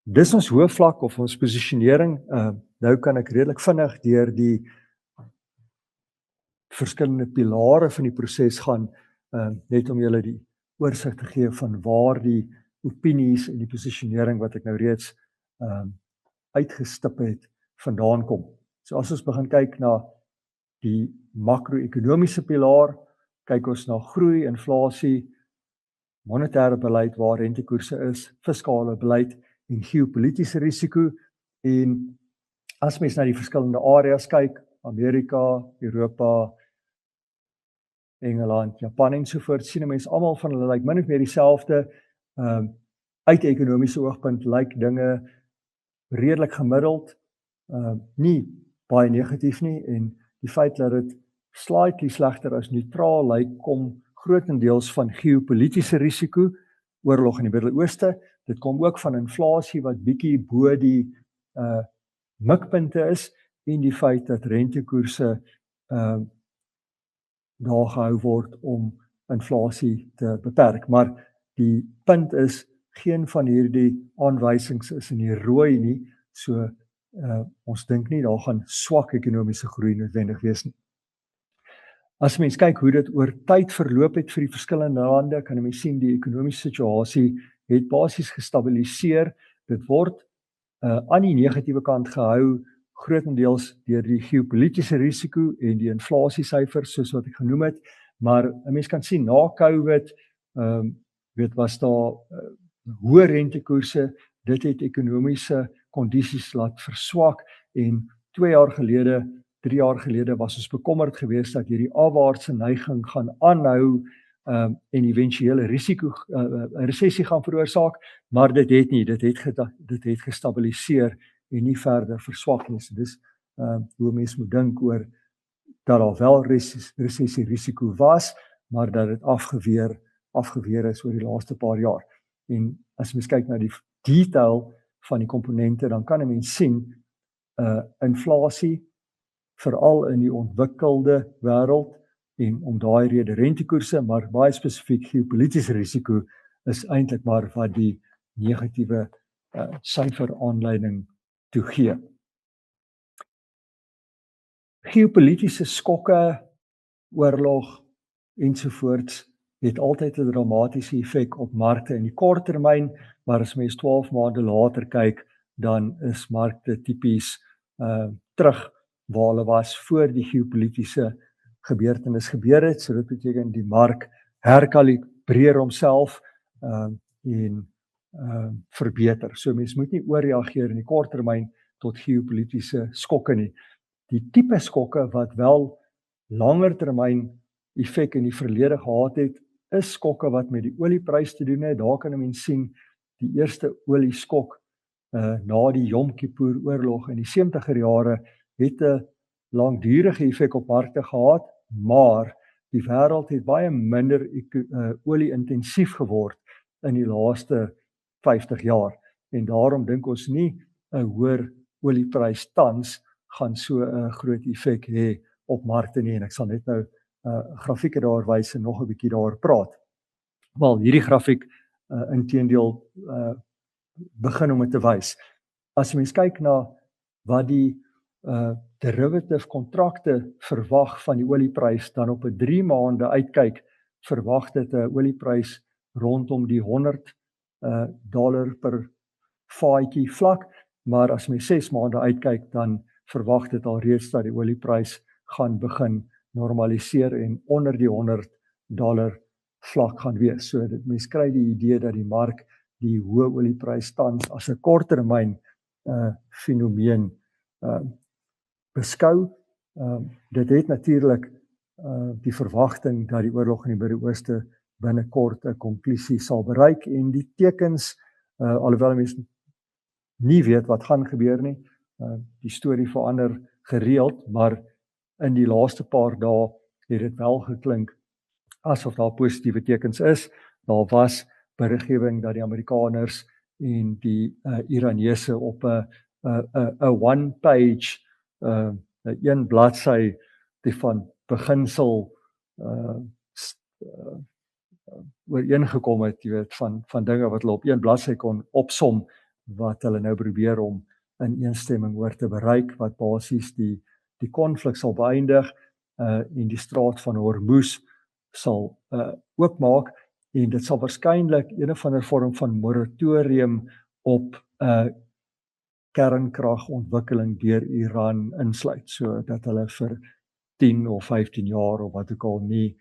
Dis ons hoofvlak of ons posisionering. Nou kan ek redelik vinnig deur die verskillende pilare van die proses gaan, net om julle die oorsig te gee van waar die opinies en die posisionering wat ek nou reeds uitgestip het vandaan kom. So as ons begin kyk na die makro-ekonomiese pilaar, kyk ons na groei, inflasie, monetêre beleid waar rentekoerse is, fiskale beleid en geopolitiese risiko. En as mens na die verskillende areas kyk, Amerika, Europa, Engeland, Japan en sovoort, sien 'n mens almal van hulle lyk min of meer dieselfde. Uit ekonomiese oogpunt lyk dinge redelik gemiddeld, nie baie negatief nie, en die feit dat dit slightly slegter as neutraal lyk, kom grootendeels van geopolitiese risiko, oorlog in die Midde-Ooste. Dit kom ook van inflasie wat bietjie bo die mikpunte is, en die feit dat rentekoerse daar gehou word om inflasie te beperk. Maar die punt is, geen van hierdie aanwysings is in die rooi nie, so ons dink nie daar gaan swak ekonomiese groei noodwendig wees nie. As mens kyk hoe dit oor tyd verloop het vir die verskillende lande, kan mens sien die ekonomiese situasie het basies gestabiliseer. Dit word aan die negatiewe kant gehou, grootendeels deur die geopolitiese risiko en die inflasiesyfers soos wat ek genoem het, maar 'n mens kan sien na COVID, was daar hoë rentekoerse, dit het ekonomiese kondisies laat verswak, en 2 jaar gelede, 3 jaar gelede was ons bekommerd geweest dat hierdie afwaartse neiging gaan aanhou en eventuele risiko 'n resessie gaan veroorsaak, maar dit het gestabiliseer en nie verder verswak nie. So dis hoe mens moet dink oor dat daar wel resessie risiko was, maar dat dit afgeweer is oor die laaste paar jaar. En as mens kyk na die detail van die komponente, dan kan 'n mens sien inflasie veral in die ontwikkelde wêreld en om daai rede rentekoerse, maar baie spesifiek geopolitiese risiko is eintlik maar wat die negatiewe syfer aanleiding toegee. Geopolitiese skokke, oorlog ensovoorts het altyd 'n dramatiese effek op markte in die kort termyn, maar as mens 12 maande later kyk, dan is markte tipies terug waar hulle was voor die geopolitiese gebeurtenis gebeur het. So dit beteken die mark herkalibreer homself en verbeter. So mens moet nie oorreageer in die kort termyn tot geopolitiese skokke nie. Die tipe skokke wat wel langer termyn effek in die verlede gehad het, is skokke wat met die olieprys te doen het. Daar kan 'n mens sien die eerste olieskok na die Yom Kippur oorlog in die 70er jare het 'n langdurige effek op markte gehad, maar die wêreld het baie minder olie-intensief geword in die laaste 50 jaar en daarom dink ons nie 'n hoër olieprys tans gaan so 'n groot effek hê op markte nie, en ek sal net nou grafieke daar wys en nog 'n bietjie daar praat. Wel, hierdie grafiek inteendeel begin om dit te wys. As jy mens kyk na wat die derivative kontrakte verwag van die olieprys, dan op 'n 3 maande uitkyk, verwag dit 'n olieprys rondom die $100 per vaatjie vlak, maar as mens 6 maande uitkyk, dan verwag dit al reeds dat die olieprys gaan begin normaliseer en onder die $100 vlak gaan wees. So dit mens kry die idee dat die mark die hoë olieprys tans as 'n korttermyn fenomeen beskou. Dit het natuurlik die verwagting dat die oorlog in die Midde-Ooste binnekort 'n konklusie sal bereik en die tekens, alhoewel mense nie weet wat gaan gebeur nie, die storie verander gereeld, maar in die laaste paar dae het dit wel geklink asof daar positiewe tekens is. Daar was beriggewing dat die Amerikaners en die Iranese op 'n one-page, 'n een bladsy die van beginsel ooreengekom het, jy weet, van dinge wat hulle op een bladsy kon opsom, wat hulle nou probeer om in eensstemming oor te bereik, wat basies die konflik sal beëindig en die straat van Hormuz sal oopmaak, en dit sal waarskynlik een of ander vorm van moratorium op kernkragontwikkeling deur Iran insluit, so dat hulle vir 10 of 15 jaar of wat ook al nie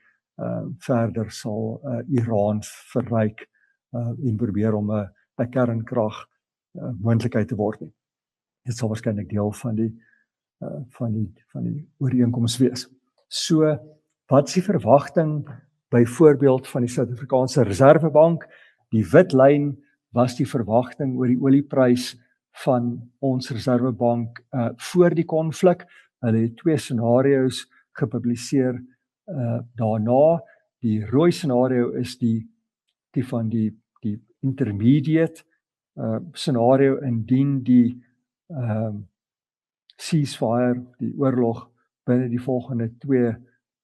verder sal Iran verryk en probeer om 'n kernkrag moontlikheid te word nie. Dit sal waarskynlik deel van die ooreenkoms wees. So, wat is die verwagting byvoorbeeld van die Suid-Afrikaanse Reservebank? Die wit lyn was die verwagting oor die olieprys van ons Reservebank voor die konflik. Hulle het 2 scenario's gepubliseer daarna. Die rooi scenario is die van die intermediate scenario indien die ceasefire, die oorlog binne die volgende 2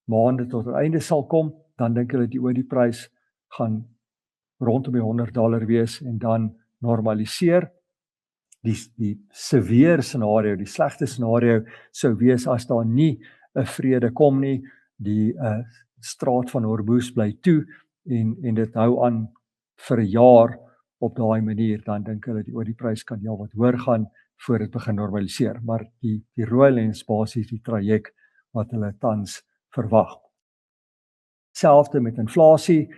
maande tot 'n einde sal kom, dan dink hulle die olieprys gaan rondom die $100 wees en dan normaliseer. Die severe scenario, die slegte scenario sou wees as daar nie 'n vrede kom nie, die straat van Hormuz bly toe en dit hou aan vir 'n jaar op daai manier, dan dink hulle die olieprys kan wat hoër gaan voor dit begin normaliseer, maar die rooi lyn is basies die traject wat hulle tans verwag. Selfde met inflasie,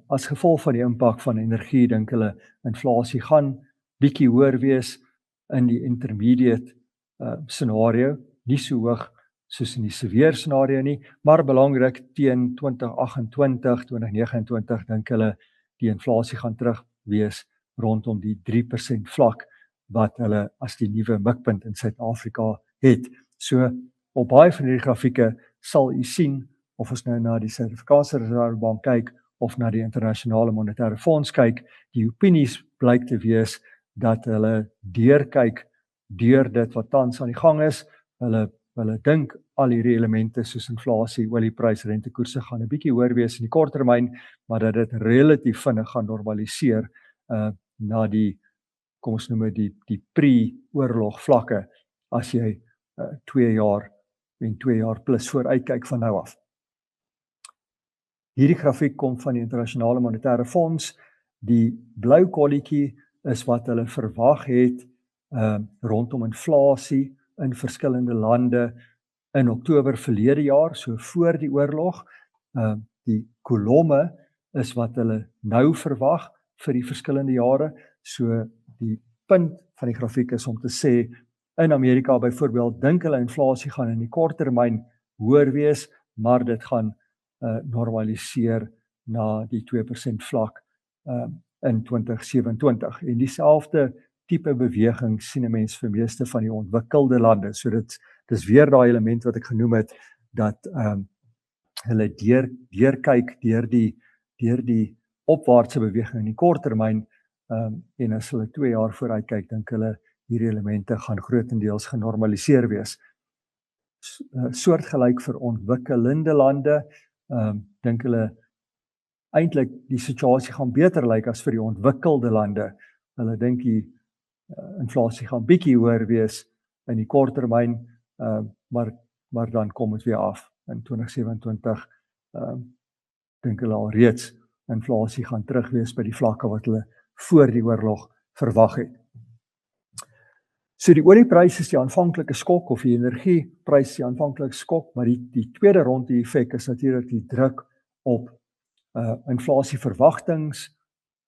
as gevolg van die impak van energie, dink hulle inflasie gaan bietjie hoër wees in die intermediate scenario, nie so hoog soos in die severe scenario nie, maar belangrik teen 2028, 2029 dink hulle die inflasie gaan terug wees rondom die 3% vlak wat hulle as die nuwe mikpunt in Suid-Afrika het. So op baie van hierdie grafieke sal u sien, of ons nou na die Suid-Afrikaanse Reservebank kyk, of na die Internasionale Monetaire Fonds kyk, die opinies blyk te wees dat hulle deurkyk deur dit wat tans aan die gang is. Hulle dink al hierdie elemente soos inflasie, olieprys, rentekoerse gaan 'n bietjie hoër wees in die kort termyn, maar dat dit relatief vinnig gaan normaliseer na die, kom ons noem dit die pre-oorlog vlakke as jy 2 jaar en 2 jaar plus vooruit kyk van nou af. Hierdie grafiek kom van die Internasionale Monetaire Fonds. Die blou kolletjie is wat hulle verwag het rondom inflasie in verskillende lande in Oktober verlede jaar, so voor die oorlog. Die kolomme is wat hulle nou verwag vir die verskillende jare. So die punt van die grafiek is om te sê, in Amerika byvoorbeeld, dink hulle inflasie gaan in die kort termyn hoër wees, maar dit gaan normaliseer na die 2% vlak in 2027. En dieselfde tipe beweging sien 'n mens vir meeste van die ontwikkelde lande. So dis weer daai element wat ek genoem het, dat hulle deurkyk deur die opwaartse beweging in die kort termyn, en as hulle 2 jaar vooruit kyk, dink hulle hierdie elemente gaan grootendeels genormaliseer wees. Soortgelyk vir ontwikkelende lande, dink hulle eintlik die situasie gaan beter lyk as vir die ontwikkelde lande. Hulle dink die inflasie gaan bietjie hoër wees in die kort termyn, maar dan kom dit weer af in 2027. Dink hulle al reeds inflasie gaan terug wees by die vlakke wat hulle voor die oorlog verwag het. So die olieprys is die aanvanklike skok, of die energieprys die aanvanklike skok, maar die tweede ronde effek is natuurlik die druk op inflasieverwagtings,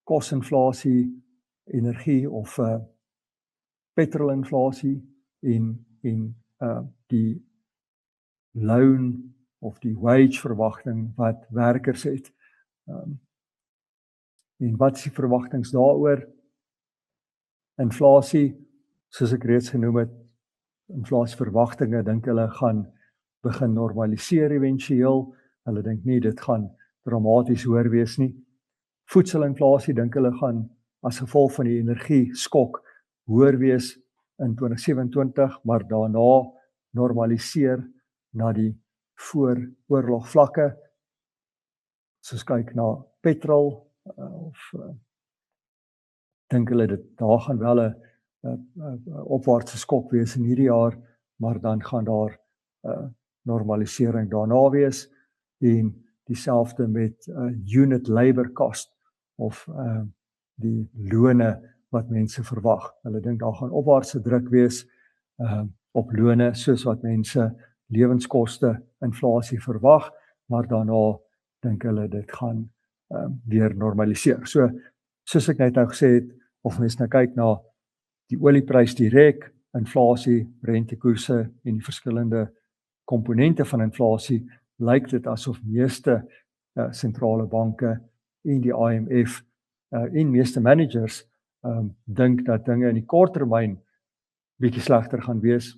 kosinflasie, energie of petrolinflasie en die loon of die wage verwagting wat werkers het. En wat is die verwagtings daaroor? Inflasie, soos ek reeds genoem het, inflasieverwagtinge dink hulle gaan begin normaliseer eventueel. Hulle dink nie dit gaan dramaties hoër wees nie. Voedselinflasie dink hulle gaan as gevolg van die energie skok hoër wees in 2027, maar daarna normaliseer na die vooroorlog vlakke. Soos kyk na petrol, dink hulle daar gaan wel 'n opwaartse skok wees in hierdie jaar, maar dan gaan daar normalisering daarna wees, en dieselfde met unit labor cost of die lone wat mense verwag. Hulle dink daar gaan opwaartse druk wees op lone soos wat mense lewenskoste inflasie verwag, maar daarna dink hulle dit gaan weer normaliseer. So soos ek net nou gesê het, of mens nou kyk na die olieprys direk, inflasie, rentekoerse en die verskillende komponente van inflasie, lyk dit asof meeste sentrale banke en die IMF en meeste managers dink dat dinge in die kort termyn bietjie slegter gaan wees,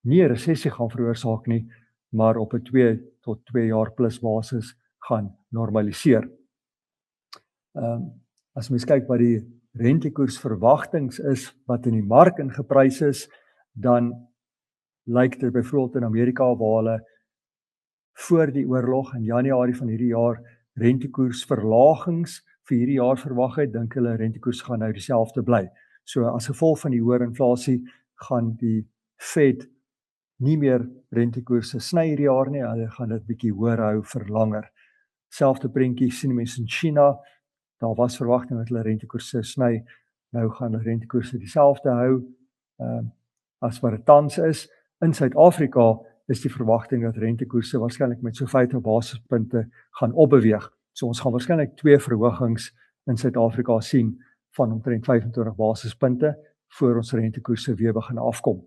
nie 'n resessie gaan veroorsaak nie, maar op 'n 2 tot 2 jaar plus basis gaan normaliseer. As mens kyk wat die rentekoersverwagtings is wat in die mark ingeprys is, dan lyk dit byvoorbeeld in Amerika waar hulle voor die oorlog in Januarie van hierdie jaar rentekoersverlagings vir hierdie jaar verwag het, dink hulle rentekoers gaan nou dieselfde bly. So as gevolg van die hoër inflasie gaan die Fed nie meer rentekoerse sny hierdie jaar nie, hulle gaan dit bietjie hoër hou vir langer. Selfde prentjie sien mense in China. Daar was verwagting dat hulle rentekoerse sny, nou gaan hulle rentekoerse dieselfde hou as wat dit tans is. In Suid-Afrika is die verwagting dat rentekoerse waarskynlik met so 50 basispunte gaan opbeweeg. So ons gaan waarskynlik 2 verhogings in Suid-Afrika sien van omtrent 25 basispunte voor ons rentekoerse weer begin afkom.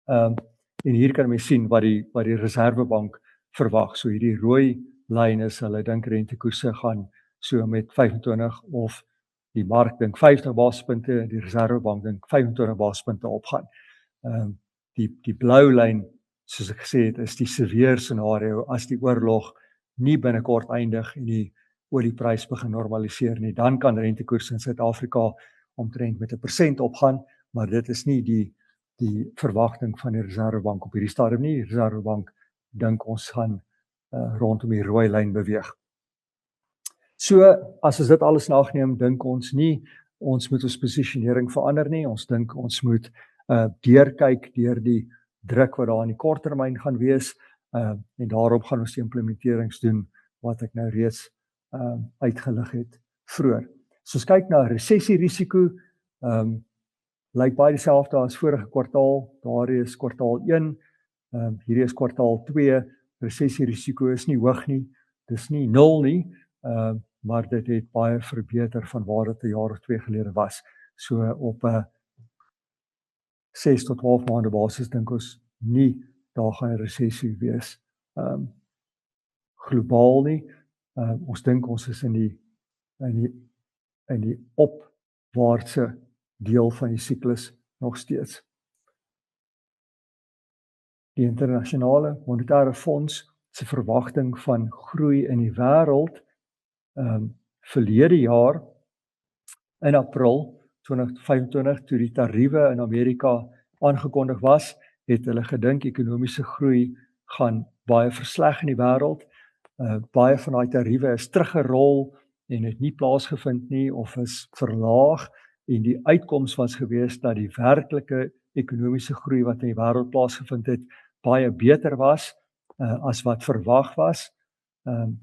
En hier kan mens sien wat die Reservebank verwag. So hierdie rooi lyn is hulle dink rentekoerse gaan so met 25 of die mark dink 50 basispunte, die Reservebank dink 25 basispunte opgaan. Die blou lyn soos ek gesê het, is die severe scenario as die oorlog nie binnekort eindig en die olieprys begin normaliseer nie, dan kan rentekoers in Suid-Afrika omtrent met 1% opgaan, maar dit is nie die verwagting van die Reserwebank op hierdie stadium nie. Die Reserwebank dink ons gaan rondom die rooi lyn beweeg. So, as ons dit alles nageneem, dink ons nie, ons moet ons posisionering verander nie, ons dink ons moet deurkyk deur die druk wat daar in die korttermyn gaan wees, en daarop gaan ons die implementerings doen, wat ek nou reeds uitgelig het vroeër. So ons kyk na resessierisiko, lyk baie dieselfde as vorige kwartaal, daar is kwartaal 1, hierdie is kwartaal 2, resessierisiko is nie hoog nie, dis nie 0 nie, maar dit het baie verbeter van waar dit 'n jaar of 2 gelede was. So op 'n 6 tot 12 maande basis dink ons nie daar gaan 'n resessie wees globaal nie. Ons dink ons is in die opwaartse deel van die siklus nog steeds. Die internasionale monetaire fonds se verwagting van groei in die wêreld verlede jaar in April 2025, toe die tariewe in Amerika aangekondig was, het hulle gedink ekonomiese groei gaan baie versleg in die wêreld. Baie van daai tariewe is teruggerol en het nie plaasgevind nie of is verlaag, en die uitkoms was gewees dat die werklike ekonomiese groei wat in die wêreld plaasgevind het baie beter was as wat verwag was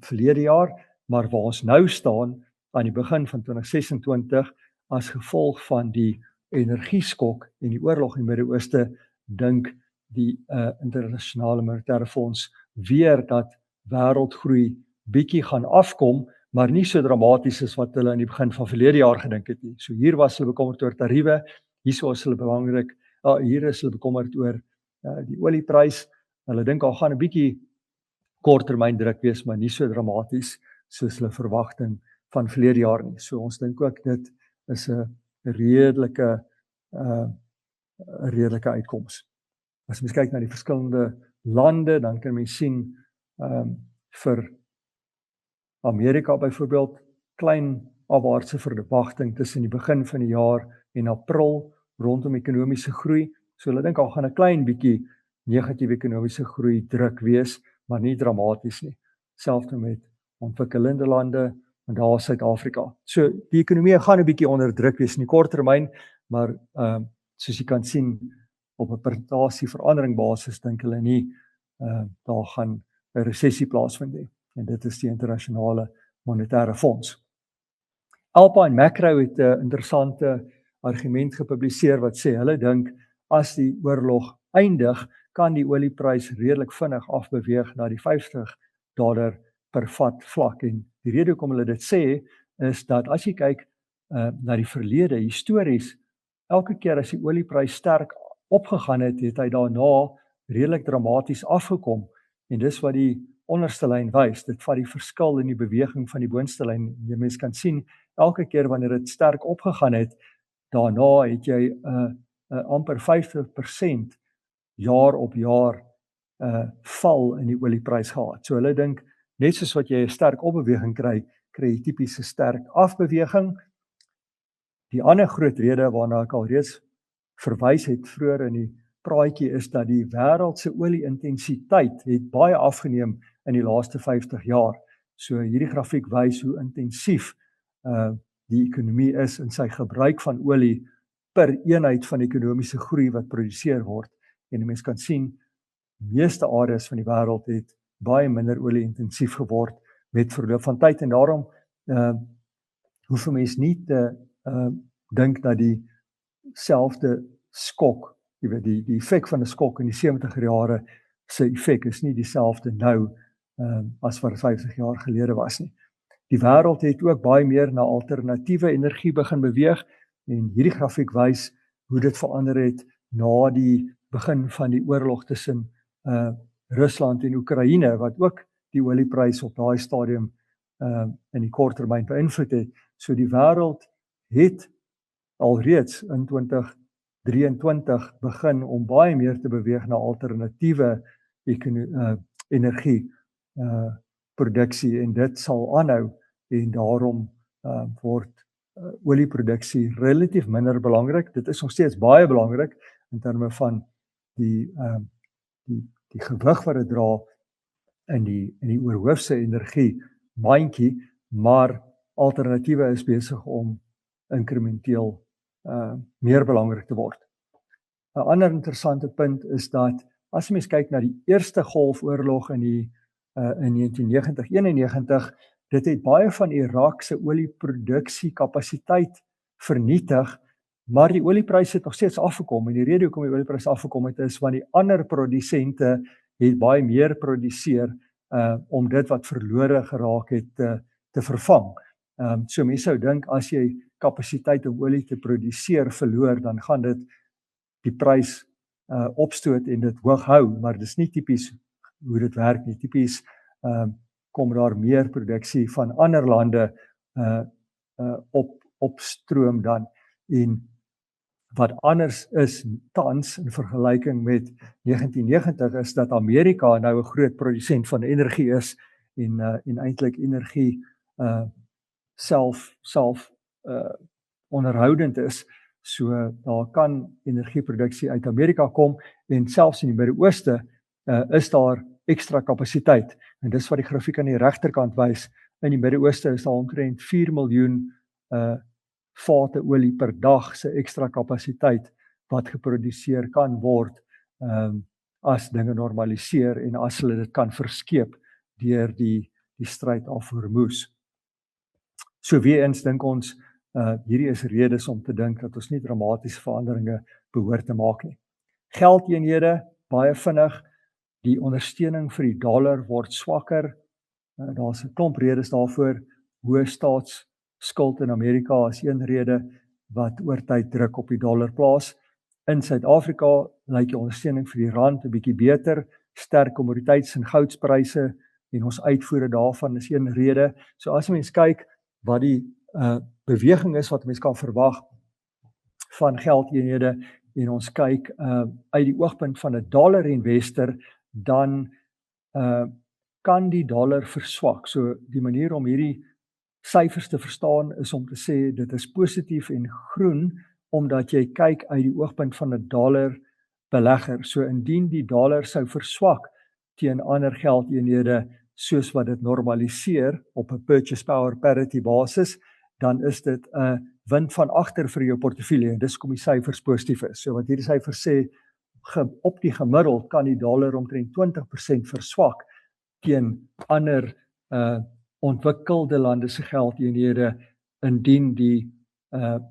verlede jaar, maar waar ons nou staan aan die begin van 2026 as gevolg van die energieskok en die oorlog in die Midde-Ooste, dink die internasionale monetaire fonds weer dat wêreldgroei bietjie gaan afkom, maar nie so dramaties as wat hulle in die begin van verlede jaar gedink het nie. So hier was hulle bekommerd oor tariewe, hier is hulle bekommerd oor die olieprys. Hulle dink daar gaan 'n bietjie korttermyn druk wees, maar nie so dramaties soos hulle verwagting van verlede jaar nie. So ons dink ook dit is 'n redelike uitkoms. As mens kyk na die verskillende lande, dan kan mens sien vir Amerika byvoorbeeld klein afwaartse verwagting tussen die begin van die jaar en April rondom ekonomiese groei. So hulle dink daar gaan 'n klein bietjie negatiewe ekonomiese groei druk wees, maar nie dramaties nie. Selfs met ontwikkelende lande en daar Suid-Afrika. So die ekonomie gaan 'n bietjie onder druk wees in die kort termyn, maar soos jy kan sien op 'n persentasie verandering basis dink hulle nie daar gaan 'n resessie plaasvind nie. En dit is die internasionale monetaire fonds. Alpine Macro het 'n interessante argument gepubliseer wat sê hulle dink as die oorlog eindig, kan die olieprys redelik vinnig afbeweeg na die $50 per vat vlak. En die rede hoekom hulle dit sê is dat as jy kyk na die verlede histories, elke keer as die olieprys sterk opgegaan het, het hy daarna redelik dramaties afgekom. En dis wat die onderste lyn wys, dit vat die verskil in die beweging van die boonste lyn. Jy mens kan sien, elke keer wanneer dit sterk opgegaan het, daarna het jy amper 50% jaar op jaar val in die olieprys gehad. So hulle dink, net soos wat jy 'n sterk opbeweging kry jy tipies 'n sterk afbeweging. Die ander groot rede waarna ek al reeds verwys het vroeër in die praatjie is dat die wêreld se olie-intensiteit het baie afgeneem in die laaste 50 jaar. So hierdie grafiek wys hoe intensief die ekonomie is in sy gebruik van olie per eenheid van ekonomiese groei wat produseer word. En mense kan sien, meeste areas van die wêreld het baie minder olie-intensief geword met verloop van tyd en daarom hoef 'n mens nie te dink dat die selfde skok, jy weet die effek van 'n skok in die 70er jare se effek is nie dieselfde nou as wat 50 jaar gelede was nie. Die wêreld het ook baie meer na alternatiewe energie begin beweeg en hierdie grafiek wys hoe dit verander het na die begin van die oorlog tussen Rusland en Oekraïne wat ook die olieprys op daai stadium in die kort termyn beïnvloed het. So die wêreld het alreeds in 2023 begin om baie meer te beweeg na alternatiewe energie produksie en dit sal aanhou en daarom word olieproduksie relatief minder belangrik. Dit is nog steeds baie belangrik in terme van die gewig wat dit dra in die oorhoofse energie mandjie, maar alternatiewe is besig om inkrementeel meer belangrik te word. 'n Ander interessante punt is dat as jy mens kyk na die eerste golfoorlog in 1990-91, dit het baie van Irak se olieproduksiekapasiteit vernietig, maar die oliepryse het nog steeds afgekom en die rede hoekom die oliepryse afgekom het is want die ander produsente het baie meer produseer om dit wat verlore geraak het te vervang. So mense sou dink as jy kapasiteit om olie te produseer verloor, dan gaan dit die prys opstoot en dit hoog hou, maar dis nie tipies hoe dit werk nie. Tipies kom daar meer produksie van ander lande opstroom dan. En wat anders is tans in vergelyking met 1990 is dat Amerika nou 'n groot produsent van energie is en eintlik energie self onderhoudend is. So daar kan energieproduksie uit Amerika kom en selfs in die Midde-Ooste is daar ekstra kapasiteit. En dis wat die grafiek aan die regterkant wys. In die Midde-Ooste is daar omtrent 4 miljoen vate olie per dag se ekstra kapasiteit wat geproduseer kan word as dinge normaliseer en as hulle dit kan verskeep deur die stryd af Hormuz. So weer eens dink ons hierdie is redes om te dink dat ons nie dramatiese veranderinge behoort te maak nie. Geldeenhede baie vinnig, die ondersteuning vir die dollar word swakker. Daar's 'n klomp redes daarvoor. Hoë staatsskuld in Amerika is een rede wat oor tyd druk op die dollar plaas. In Suid-Afrika lyk die ondersteuning vir die rand 'n bietjie beter, sterk kommoditeits- en goudspryse en ons uitvoere daarvan is een rede. So as mens kyk wat die beweging is wat mens kan verwag van geldeenhede en ons kyk uit die oogpunt van 'n dollar investor, dan kan die dollar verswak. So die manier om hierdie syfers te verstaan is om te sê dit is positief en groen omdat jy kyk uit die oogpunt van 'n dollar belegger. So indien die dollar sou verswak teen ander geldeenhede soos wat dit normaliseer op 'n purchase power parity basis, dan is dit 'n wind van agter vir jou portefeulje en dis kom die syfers positief is. So wat hierdie syfers sê, op die gemiddeld kan die dollar omtrent 20% verswak teen ander ontwikkelde lande se geldeenhede indien die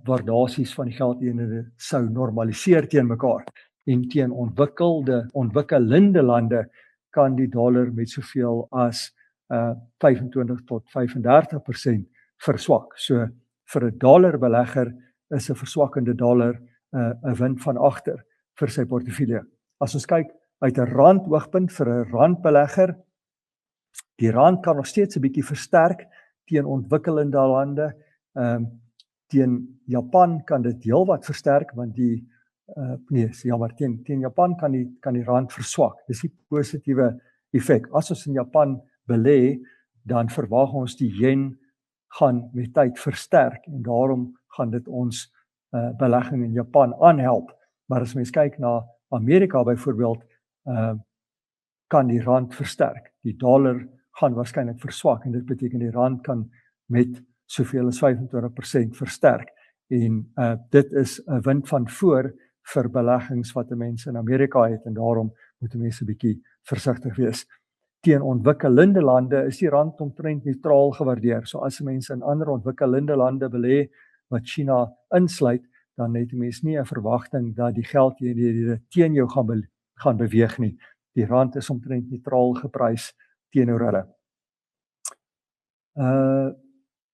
waardasies van die geldeenhede sou normaliseer teen mekaar. En teen ontwikkelende lande kan die dollar met soveel as 25 tot 35% verswak. So vir 'n dollarbelegger is 'n verswakkende dollar 'n wind van agter vir sy portefeulje. As ons kyk uit 'n rand oogpunt vir 'n randbelegger, die rand kan nog steeds 'n bietjie versterk teen ontwikkelende lande. Teen Japan kan dit heelwat versterk want teen Japan kan die rand verswak. Dis die positiewe effek. As ons in Japan belê, dan verwag ons die yen gaan met tyd versterk en daarom gaan dit ons belegging in Japan aanhelp. Maar as mens kyk na Amerika byvoorbeeld, kan die rand versterk. Die dollar gaan waarskynlik verswak en dit beteken die rand kan met soveel as 25% versterk. En dit is 'n wind van voor vir beleggings wat mense in Amerika het en daarom moet mense 'n bietjie versigtig wees. Teen ontwikkelende lande is die rand omtrent neutraal gewaardeer. So as mense in ander ontwikkelende lande belê wat China insluit, dan het mense nie 'n verwagting dat die geldeenhede teen jou gaan beweeg nie. Die rand is omtrent neutraal geprys teenoor hulle.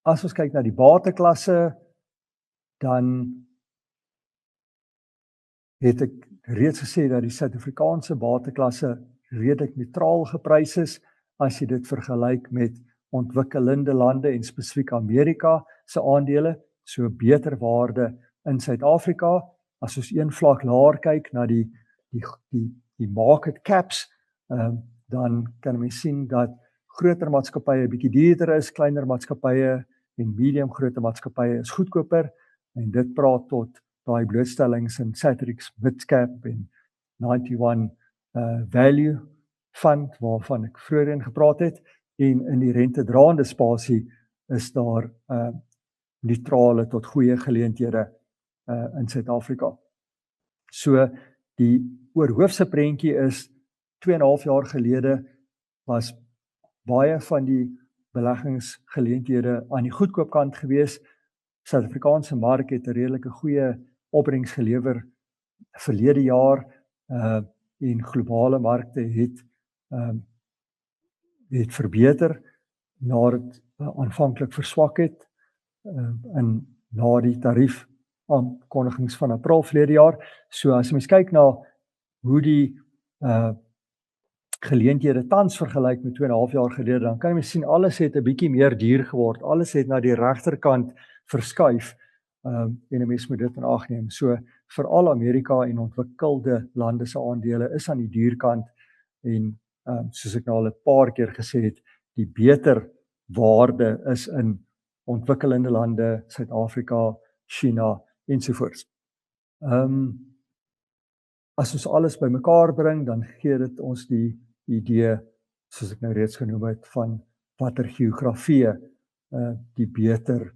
As ons kyk na die bateklasse, dan het ek reeds gesê dat die Suid-Afrikaanse bateklasse redelik neutraal geprys is as jy dit vergelyk met ontwikkelende lande en spesifiek Amerika se aandele, so beter waarde in Suid-Afrika as ons een vlak laer kyk na die market caps, dan kan mens sien dat groter maatskappye bietjie duurder is, kleiner maatskappye en medium groter maatskappye is goedkoper, en dit praat tot daai blootstellings in Satrix Midcap en 91 Value Fund, waarvan ek vroeër gepraat het, en in die rentedraende spasie is daar neutrale tot goeie geleenthede in Suid-Afrika. So die oorhoofse prentjie is 2,5 jaar gelede was baie van die beleggingsgeleenthede aan die goedkoopkant gewees. Suid-Afrikaanse mark het 'n redelike goeie opbrengs gelewer verlede jaar, en globale markte het verbeter nadat aanvanklik verswak het na die tarief aankondigings van April verlede jaar. So as mens kyk na hoe die geleenthede tans vergelyk met 2,5 jaar gelede, dan kan jy sien alles het 'n bietjie meer duur geword. Alles het na die regterkant verskuif, en 'n mens moet dit in ag neem. So veral Amerika en ontwikkelde lande se aandele is aan die duurkant, en soos ek nou al 'n paar keer gesê het, die beter waarde is in ontwikkelende lande, Suid-Afrika, China ensovoorts. As ons alles bymekaar bring, dan gee dit ons die idee, soos ek nou reeds genoem het, van watter geografie die beter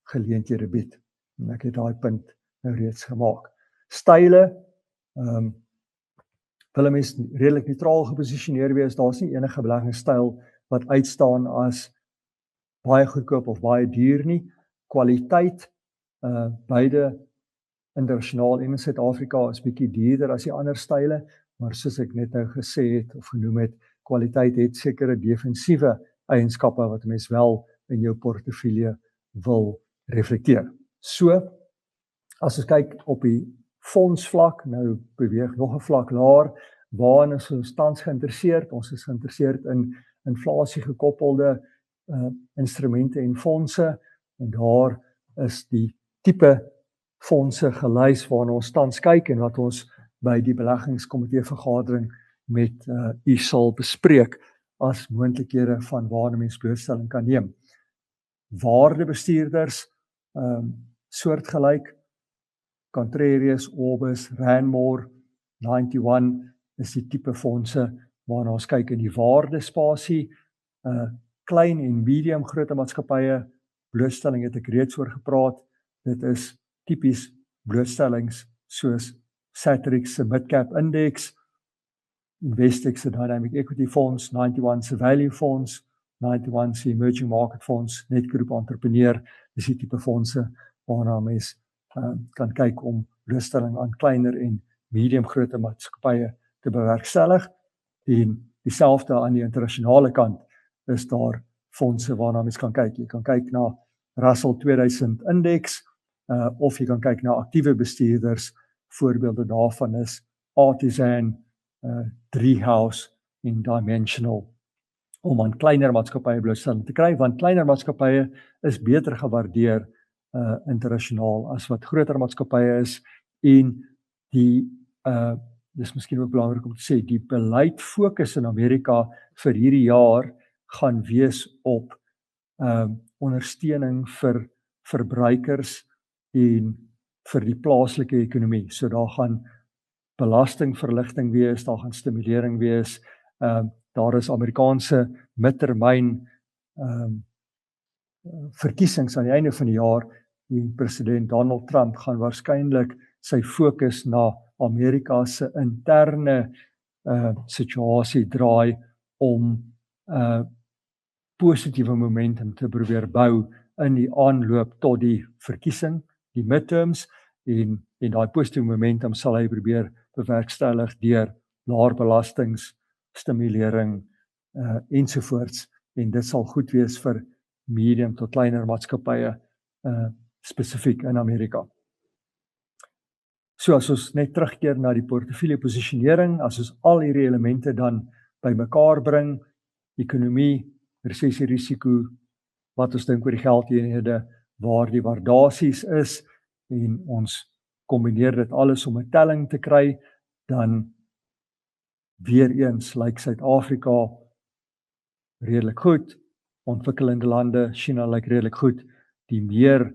geleenthede bied. En ek het daai punt nou reeds gemaak. Style, wil 'n mens redelik neutraal geposisioneer wees. Daar's nie enige beleggingsstyl wat uitstaan as baie goedkoop of baie duur nie. Kwaliteit, beide internasionaal en in Suid-Afrika is bietjie duurder as die ander style, maar soos ek net nou gesê het of genoem het, kwaliteit het sekere defensiewe eienskappe wat 'n mens wel in jou portefeulje wil reflekteer. So, as ons kyk op die fondsvlak, nou beweeg nog 'n vlak laer, waarin is ons tans geïnteresseerd? Ons is geïnteresseerd in inflasie gekoppelde instrumente en fondse, en daar is die tipe fondse gelys waarna ons tans kyk en wat ons by die beleggingskomitee vergadering met u sal bespreek as moontlikhede van waar mens blootstelling kan neem. Waardebestuurders, soortgelyk, Contrarius, Orbis, Ranmore, 91 is die tipe fondse waarna ons kyk in die waardespasie. Klein en medium groot maatskappye, blootstelling het ek reeds oor gepraat. Dit is tipies blootstellings soos Satrix se Midcap Index, Investec se Dynamic Equity Fonds, 91 se Value Fonds, 91 se Emerging Market Fonds, Netgroup Entrepreneur, dis die tipe fondse waarna mens kan kyk om blootstelling aan kleiner en medium groot maatskappye te bewerkstellig. En dieselfde aan die internasionale kant is daar fondse waarna mens kan kyk. Jy kan kyk na Russell 2000 Index, of jy kan kyk na aktiewe bestuurders. Voorbeelde daarvan is Artisan, Treehouse en Dimensional, om aan kleiner maatskappye blootstelling te kry, want kleiner maatskappye is beter gewaardeer internasionaal as wat groter maatskappye is, en dis miskien ook belangrik om te sê, die beleid fokus in Amerika vir hierdie jaar gaan wees op ondersteuning vir verbruikers en vir die plaaslike ekonomie. So daar gaan belastingverligting wees, daar gaan stimulering wees, daar is Amerikaanse midtermyn verkiesings aan die einde van die jaar, en president Donald Trump gaan waarskynlik sy fokus na Amerika se interne situasie draai om positiewe momentum te probeer bou in die aanloop tot die verkiesing, die midterms, en daai positiewe momentum sal hy probeer bewerkstellig deur laer belastings, stimulering ensovoorts, en dit sal goed wees vir medium tot kleiner maatskappye spesifiek in Amerika. So as ons net terugkeer na die portefeulje posisionering, as ons al hierdie elemente dan bymekaar bring, ekonomie, resessie risiko, wat ons dink oor die geldeenhede, waar die waardasies is, en ons kombineer dit alles om 'n telling te kry, dan weer eens lyk Suid-Afrika redelik goed, ontwikkelende lande, China lyk redelik goed, die meer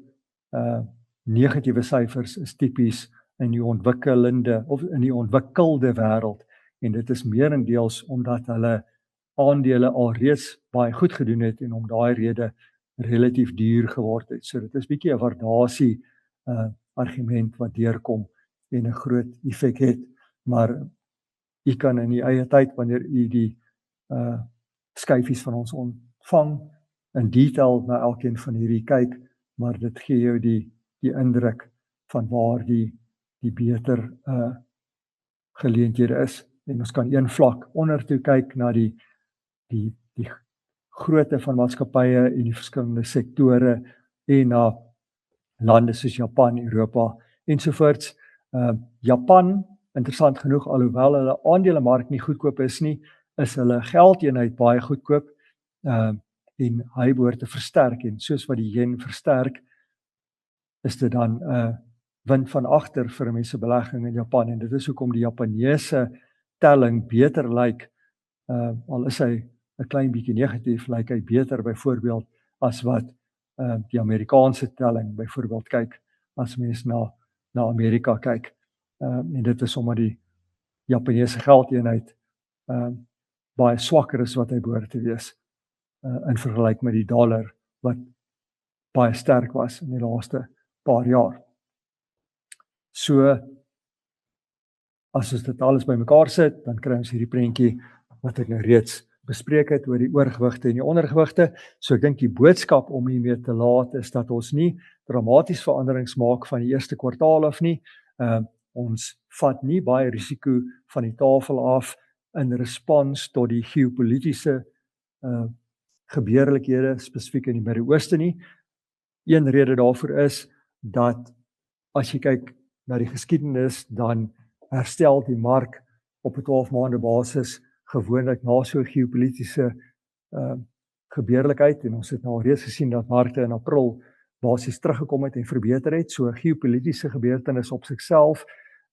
negatiewe syfers is tipies in die ontwikkelende of in die ontwikkelde wêreld, en dit is meerendeels omdat hulle aandele alreeds baie goed gedoen het en om daai rede relatief duur geword het. So dit is bietjie 'n waardasie argument wat deurkom en 'n groot effek het, maar u kan in die eie tyd, wanneer u die skyfies van ons ontvang, in detail na elkeen van hierdie kyk, maar dit gee jou die indruk van waar die beter geleenthede is. En ons kan een vlak onder toe kyk na die grootte van maatskappye en die verskillende sektore en na lande soos Japan, Europa ensovoorts. Japan, interessant genoeg, alhoewel hulle aandelemark nie goedkoop is nie, is hulle geldeenheid baie goedkoop en hy behoort te versterk, en soos wat die yen versterk, is dit dan wind van agter vir mense belegging in Japan, en dit is hoekom die Japaneese telling beter lyk, al is hy 'n klein bietjie negatief, lyk hy beter byvoorbeeld as wat die Amerikaanse telling byvoorbeeld kyk, as mens na Amerika kyk. En dit is omdat die Japaneese geldeenheid baie swakker is wat hy behoort te wees in vergelyking met die dollar wat baie sterk was in die laaste paar jaar. So as ons dit alles bymekaar sit, dan kry ons hierdie prentjie wat ek nou reeds bespreek het oor die oorgewigte en die ondergewigte. So ek dink die boodskap om hiermee te laat is dat ons nie dramaties veranderings maak van die eerste kwartaal af nie. Ons vat nie baie risiko van die tafel af in respons tot die geopolitiese gebeurlikhede spesifiek in die Midde-Ooste nie. Een rede daarvoor is dat as jy kyk na die geskiedenis, dan herstel die mark op 'n 12 maande basis gewoonlik na so 'n geopolitiese gebeurlikheid, en ons het nou al reeds gesien dat markte in April basies teruggekom het en verbeter het. So 'n geopolitiese gebeurtenis op sigself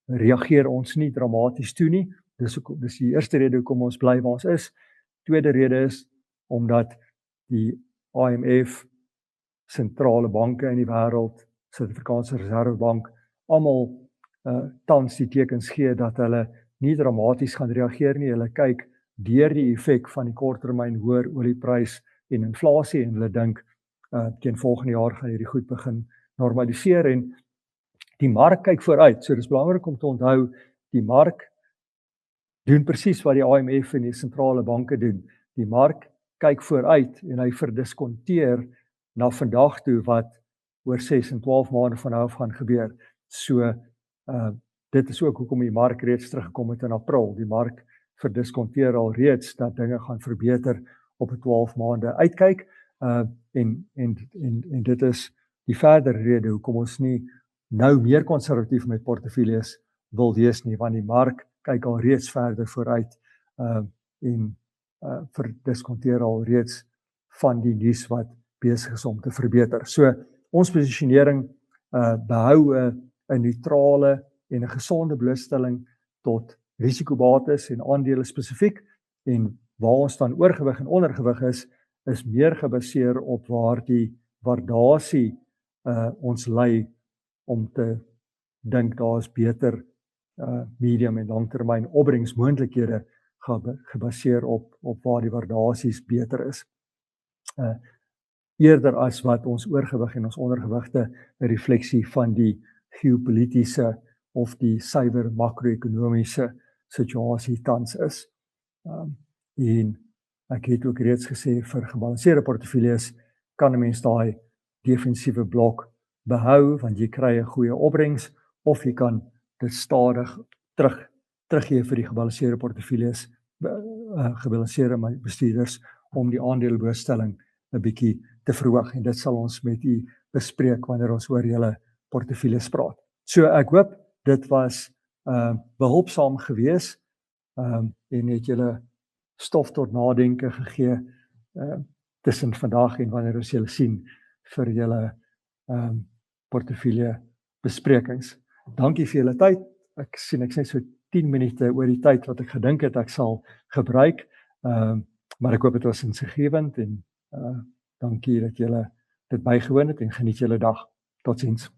reageer ons nie dramaties toe nie. Dis die eerste rede hoekom ons bly waar ons is. Tweede rede is omdat die IMF, sentrale banke in die wêreld, Suid-Afrikaanse Reservebank, almal tans die tekens gee dat hulle nie dramaties gaan reageer nie. Hulle kyk deur die effek van die korttermyn hoër olieprys en inflasie, en hulle dink teen volgende jaar gaan hierdie goed begin normaliseer, en die mark kyk vooruit. So dis belangrik om te onthou, die mark doen presies wat die IMF en die sentrale banke doen. Die mark kyk vooruit en hy verdiskonteer na vandag toe wat oor 6 en 12 maande van nou af gaan gebeur. So dit is ook hoekom die mark reeds teruggekom het in April. Die mark verdiskonteer al reeds dat dinge gaan verbeter op 'n 12 maande uitkyk, en dit is die verdere rede hoekom ons nie nou meer konservatief met portefeuilles wil wees nie, want die mark kyk al reeds verder vooruit en verdiskonteer al reeds van die nuus wat besig is om te verbeter. So ons posisionering behou 'n neutrale en 'n gesonde blootstelling tot risikobates en aandele spesifiek, en waar ons dan oorgewig en ondergewig is meer gebaseer op waar die waardasie ons lei om te dink daar is beter medium en langtermyn opbrengsmoontlikhede gebaseer op waar die waardasies beter is. Eerder as wat ons oorgewig en ons ondergewigte 'n refleksie van die geopolitiese of die suiwer makro-ekonomiese situasie tans is. En ek het ook reeds gesê, vir gebalanseerde portefeuilles kan 'n mens daai defensiewe blok behou, want jy kry 'n goeie opbrengs, of jy kan dit stadig teruggee vir die gebalanseerde portefeuilles, gebalanseerde bestuurders, om die aandeleblootstelling 'n bietjie te verhoog, en dit sal ons met u bespreek wanneer ons oor julle portefeuilles praat. So ek hoop dit was behulpsaam gewees en het julle stof tot nadenke gegee tussen vandag en wanneer ons julle sien vir julle portefeulje besprekings. Dankie vir julle tyd. Ek sien ek's net so 10 minute oor die tyd wat ek gedink het ek sal gebruik. Maar ek hoop dit was insiggewend en dankie dat julle dit bygewoon het en geniet julle dag. Totsiens.